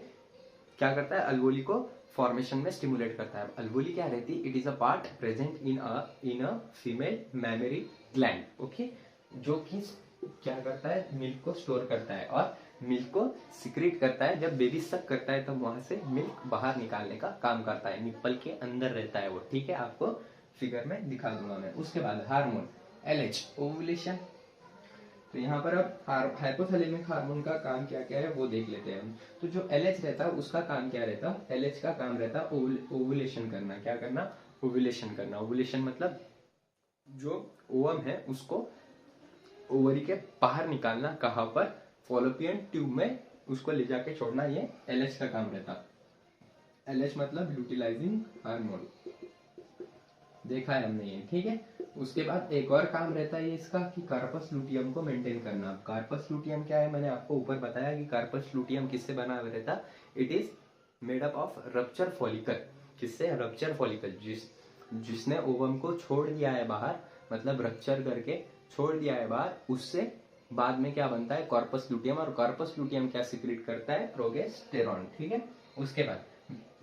क्या करता है, अल्वोली को फॉर्मेशन में स्टिमुलेट करता है। अल्वोली क्या रहती है, it is a part present in a female mammary gland. Okay, जो कि क्या करता है, मिल्क को स्टोर करता है और मिल्क को सिक्रेट करता है। जब बेबी सक करता है तब वहां से मिल्क बाहर निकालने का काम करता है। निप्पल के अंदर रहता है वो। ठीक है, आपको फिगर में दिखा दूंगा मैं। उसके बाद हार्मोन एलएच, ओवुलेशन। तो यहाँ पर अब हाइपोथैलेमिक हार्मोन का काम क्या क्या है वो देख लेते हैं हम। तो जो एलएच रहता है उसका काम क्या रहता है, एलएच का काम रहता है ओवुलेशन करना। क्या करना, ओवुलेशन करना। ओवुलेशन मतलब जो ओवम है उसको ओवरी के बाहर निकालना। कहाँ पर, फॉलोपियन ट्यूब में उसको ले जाके छोड़ना, ये एलएच का काम रहता। एलएच मतलब ल्यूटिलाइजिंग हार्मोन, देखा है हमने ये। ठीक है, उसके बाद एक और काम रहता है इसका कि कार्पस लूटियम को मेंटेन करना। कार्पस लूटियम क्या है, मैंने आपको ऊपर बताया कि कार्पस लूटियम किससे बना हुआ रहता, it is made up of rupture follicle. किससे, रप्चर फॉलिकल, जिसने ओवम को छोड़ दिया है बाहर, मतलब रप्चर करके छोड़ दिया है बाहर, उससे बाद में क्या बनता है, कॉर्पस लूटियम। और कॉर्पस लूटियम क्या सिक्रेट करता है, प्रोगेस्टेरॉन। ठीक है, उसके बाद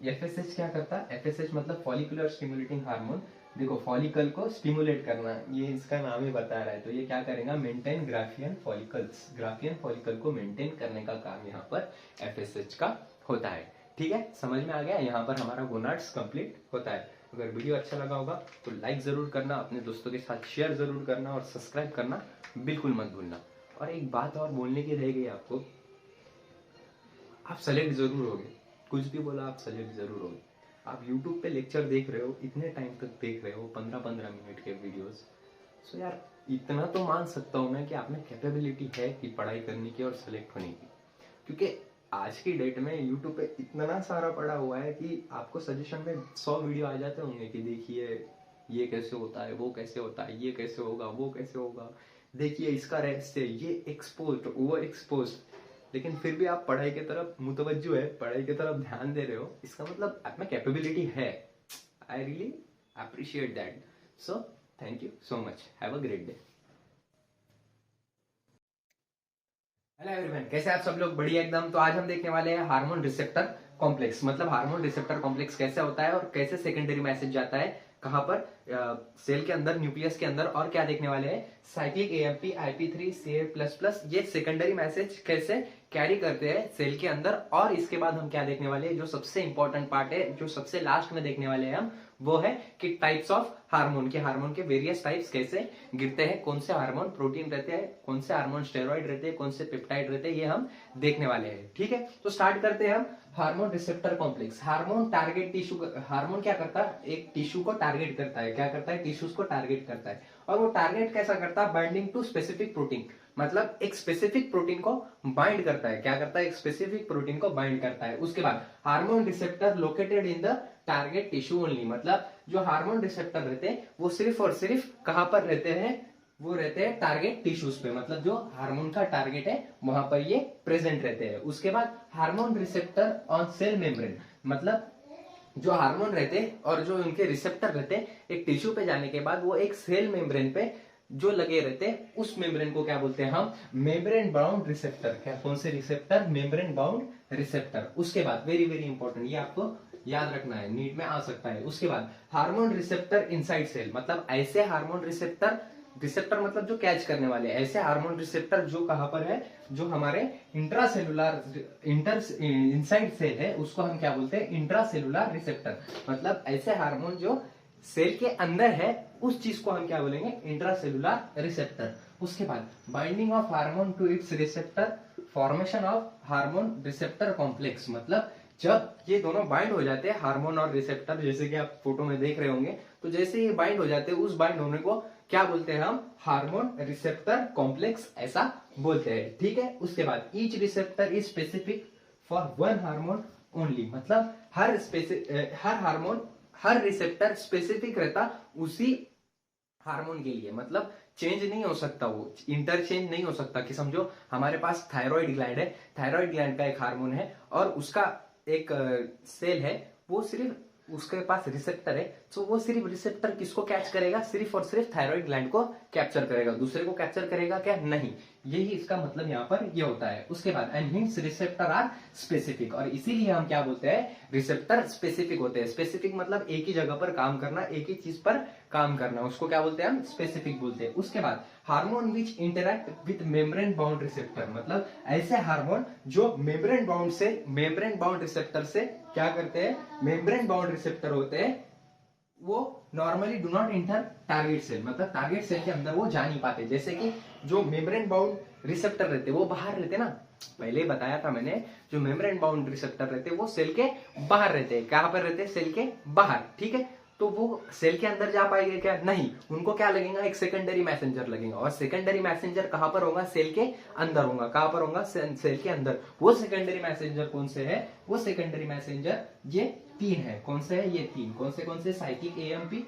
एफएसएच क्या करता है, एफएसएच मतलब फॉलिकुलर स्टिमुलेटिंग हार्मोन। देखो, फॉलिकल को स्टिमुलेट करना, ये इसका नाम ही बता रहा है। तो ये क्या करेगा, maintain Graafian follicles. Graafian follicle को मेंटेन करने का काम यहाँ पर एफएसएच का होता है। ठीक है, समझ में आ गया। यहाँ पर हमारा गोनाड्स कंप्लीट होता है। अगर वीडियो अच्छा लगा होगा तो लाइक जरूर करना, अपने दोस्तों के साथ शेयर जरूर करना और सब्सक्राइब करना बिल्कुल मत भूलना। और एक बात और बोलने की रह गई आपको, आप सेलेक्ट जरूर होगे, कुछ भी बोला आप सेलेक्ट जरूर होगे। आप YouTube पे लेक्चर देख रहे हो, इतने टाइम तक देख रहे हो, 15-15 मिनट के वीडियोस। सो यार इतना तो मान सकता हूँ मैं कि आप में कैपेबिलिटी है कि पढ़ाई करने की और सेलेक्ट होने की। क्योंकि आज की डेट में YouTube पे इतना सारा पड़ा हुआ है कि आपको सजेशन में 100 वीडियो आ जाते होंगे कि देखिए ये कैसे होता है, वो कैसे होता है, ये कैसे होगा, वो कैसे होगा। देखिए इसका रेस्ट है, ये एक्सपोज्ड, वो एक्सपोज्ड, लेकिन फिर भी आप पढ़ाई की तरफ मुतवज्जो है, पढ़ाई की तरफ ध्यान दे रहे हो, इसका मतलब आप में कैपेबिलिटी है। I really appreciate that. So thank you so much, have a great day. Hello everyone, कैसे आप सब लोग? बढ़िया एकदम। तो आज हम देखने वाले हैं हार्मोन रिसेप्टर कॉम्प्लेक्स, मतलब हार्मोन रिसेप्टर कॉम्प्लेक्स कैसे होता है और कैसे सेकेंडरी मैसेज जाता है कहां पर, सेल के अंदर, न्यूक्लियस के अंदर। और क्या देखने वाले हैं, साइक्लिक एएमपी IP3 CA++ ये सेकेंडरी मैसेज कैसे कैरी करते हैं सेल के अंदर। और इसके बाद हम क्या देखने वाले हैं, जो सबसे इंपॉर्टेंट पार्ट है, जो सबसे लास्ट में देखने वाले हैं हम, वो है कि टाइप्स ऑफ हार्मोन के, हार्मोन के वेरियस टाइप्स कैसे गिरते हैं, कौन से हार्मोन प्रोटीन रहते हैं, कौन से हार्मोन स्टेरॉइड रहते हैं, कौन से पेप्टाइड रहते हैं, ये हम देखने वाले हैं। ठीक है, तो स्टार्ट करते हैं हम। Hormone receptor complex, hormone target tissue, hormone क्या करता है, एक टिश्यू को टारगेट करता है। क्या करता है, टिश्यूज को टारगेट करता है। और वो टारगेट कैसा करता है, बाइंडिंग टू स्पेसिफिक प्रोटीन, मतलब एक स्पेसिफिक प्रोटीन को बाइंड करता है। क्या करता है, एक स्पेसिफिक प्रोटीन को बाइंड करता है। उसके बाद hormone receptor located in the target tissue only, मतलब जो हार्मोन रिसेप्टर रहते हैं वो सिर्फ और सिर्फ कहां पर रहते हैं, वो रहते हैं टारगेट टिश्यूज पे, मतलब जो हार्मोन का टारगेट है वहां पर ये प्रेजेंट रहते हैं। उसके बाद hormone receptor on sale membrane, मतलब जो हार्मोन रहते हैं और जो उनके रिसेप्टर रहते हैं एक टिश्यू पे जाने के बाद वो एक सेल मेम्ब्रेन पे जो लगे रहते हैं, उस मेम्ब्रेन को क्या बोलते हैं हम, मेम्ब्रेन बाउंड रिसेप्टर। क्या, कौन से रिसेप्टर, मेम्ब्रेन बाउंड रिसेप्टर। उसके बाद वेरी वेरी इंपॉर्टेंट, ये आपको याद रखना है, नीट में आ सकता है। उसके बाद हार्मोन रिसेप्टर इनसाइड सेल, मतलब ऐसे हार्मोन रिसेप्टर, रिसेप्टर मतलब जो कैच करने वाले, ऐसे हार्मोन रिसेप्टर जो कहां पर है, जो हमारे इंट्रासेलुलर, इनसाइड सेल है, उसको हम क्या बोलते हैं, इंट्रासेलुलर रिसेप्टर। मतलब ऐसे हार्मोन जो सेल के अंदर है, उस चीज को हम क्या बोलेंगे, इंट्रासेलुलर रिसेप्टर। उसके बाद binding of hormone to its receptor, formation of hormone receptor complex, मतलब जब ये दोनों बाइंड हो जाते हैं, हार्मोन और रिसेप्टर, जैसे कि आप फोटो में देख रहे होंगे, तो जैसे ये बाइंड हो जाते हैं, उस बाइंड होने को क्या बोलते हैं हम, हार्मोन रिसेप्टर कॉम्प्लेक्स ऐसा बोलते हैं। ठीक है, उसके बाद each receptor is specific for one hormone only, मतलब हर हार्मोन, हर रिसेप्टर स्पेसिफिक रहता उसी हार्मोन के लिए, मतलब चेंज नहीं हो सकता, वो इंटरचेंज नहीं हो सकता। कि समझो हमारे पास थायराइड ग्लैंड है, थायराइड ग्लैंड का एक हार्मोन है और उसका एक सेल है, वो सिर्फ उसके पास रिसेप्टर है, तो वो सिर्फ रिसेप्टर किसको कैच करेगा, सिर्फ और सिर्फ थायराइड ग्लैंड को कैप्चर करेगा, दूसरे को कैप्चर करेगा क्या, नहीं। यही इसका मतलब यहाँ पर ये होता है। उसके बाद and hence receptor are specific, और इसीलिए हम क्या बोलते हैं, रिसेप्टर स्पेसिफिक होते हैं। स्पेसिफिक मतलब एक ही जगह पर काम करना, एक ही चीज पर काम करना, उसको क्या बोलते हैं हम, स्पेसिफिक बोलते हैं। उसके बाद hormone which interact with membrane bound receptor, मतलब ऐसे हार्मोन जो मेम्ब्रेन बाउंड से, मेम्ब्रेन बाउंड रिसेप्टर से क्या करते हैं, मेम्ब्रेन बाउंड रिसेप्टर होते हैं, वो normally do not enter target cell, मतलब टारगेट सेल के अंदर वो जा नहीं पाते। जैसे कि जो मेम्ब्रेन बाउंड रिसेप्टर रहते वो बाहर रहते ना, पहले ही बताया था मैंने, जो मेम्ब्रेन बाउंड रिसेप्टर रहते वो सेल के बाहर रहते हैं। कहां पर रहते हैं, सेल के बाहर। ठीक है, तो वो सेल के अंदर जा पाएंगे क्या, नहीं, उनको क्या लगेगा, एक सेकेंडरी मैसेंजर लगेगा। और सेकेंडरी मैसेंजर कहां पर होगा, सेल के अंदर होगा। कहां पर होगा, सेल के अंदर। वो सेकेंडरी मैसेंजर कौन से है, वो सेकेंडरी मैसेंजर ये तीन है। कौन से है ये तीन, कौन से साइक्लिक एएमपी,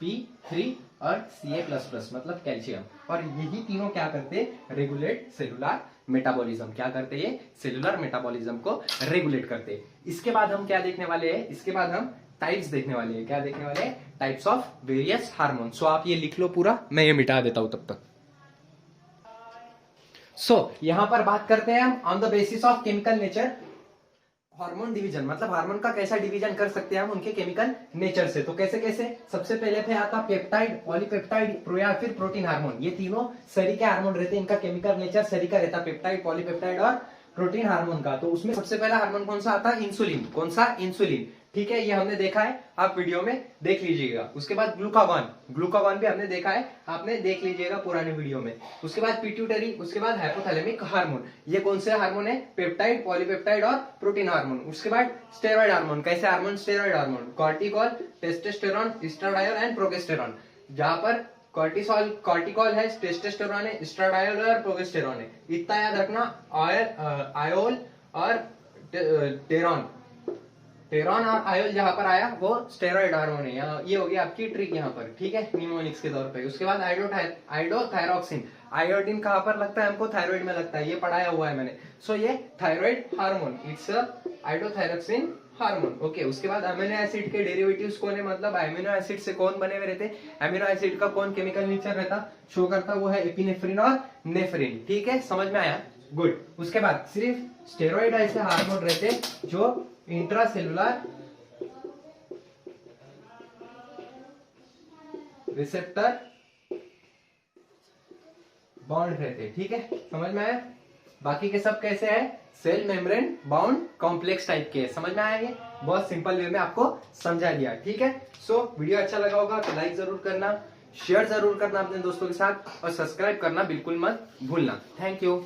IP3 और CA++, मतलब कैल्शियम। और यही तीनों क्या करते हैं, रेगुलेट सेलुलर मेटाबॉलिज्म। क्या करते हैं, सेलुलर मेटाबॉलिज्म को रेगुलेट करते हैं। इसके बाद हम क्या देखने वाले हैं, इसके बाद हम टाइप्स देखने वाले हैं। क्या देखने वाले हैं, टाइप्स ऑफ वेरियस हार्मोन। सो आप ये लिख लो पूरा, मैं ये मिटा देता हूं तब तक। यहां पर बात करते हैं हम on the basis of chemical nature hormone division, मतलब हार्मोन का कैसा डिवीजन कर सकते हैं हम उनके केमिकल नेचर से। तो कैसे कैसे, सबसे पहले पे आता पेप्टाइड, पॉलीपेप्टाइड या फिर प्रोटीन हार्मोन। ये तीनों सरी के हार्मोन रहते हैं, इनका केमिकल नेचर सरी का रहता, पेप्टाइड, पॉलीपेप्टाइड और प्रोटीन हार्मोन का। तो उसमें सबसे पहला हार्मोन कौन सा आता है, इंसुलिन। कौन सा, इंसुलिन। ठीक है, ये हमने देखा है, आप वीडियो में देख लीजिएगा। उसके बाद ग्लूकागॉन, ग्लूकागॉन भी हमने देखा है, आपने देख लीजिएगा पुराने वीडियो में। उसके बाद पिट्यूटरी, उसके बाद हाइपोथैलेमिक हार्मोन। ये कौन से हार्मोन है, पेप्टाइड, पॉलीपेप्टाइड और प्रोटीन हार्मोन। उसके बाद स्टेरॉइड हार्मोन। कैसे hormone, steroid hormone, cortisol, testosterone, estradiol and progesterone. जहां पर कॉर्टिकॉल है, टेस्टोस्टेरोन है, एस्ट्राडायोल और प्रोगेस्टेरॉन है। इतना याद रखना, आयोल और टेरॉन, टेरॉन और आयोल जहां पर आया वो स्टेरॉइड हार्मोन है, ये हो गया आपकी ट्रिक यहाँ पर, ठीक है, निमोनिक्स के तौर पे। उसके बाद आयोडोथायरॉक्सिन, आयोडीन कहाँ पर लगता है हमको, थायराइड में लगता है, ये पढ़ाया हुआ है मैंने। सो ये thyroid hormone, it's iodothyroxine hormone. Okay, उसके बाद अमीनो एसिड के डेरिवेटिव्स कौन है, मतलब अमीनो एसिड से कौन बने हुए रहते, अमीनो एसिड का कौन केमिकल नेचर रहता, शो करता, वो है एपिनेफ्रिन और नेफ्रिन। ठीक है, समझ में आया, गुड। उसके बाद सिर्फ स्टेरॉइड ऐसे हार्मोन रहते जो इंट्रासेलुलर रिसेप्टर बाउंड रहते, ठीक है, समझ में आया। बाकी के सब कैसे है, cell membrane bound complex type के, समझ में आया, ये बहुत सिंपल वे में आपको समझा दिया, ठीक है। सो वीडियो अच्छा लगा होगा तो लाइक जरूर करना, शेयर जरूर करना अपने दोस्तों के साथ, और सब्सक्राइब करना बिल्कुल मत भूलना। Thank you.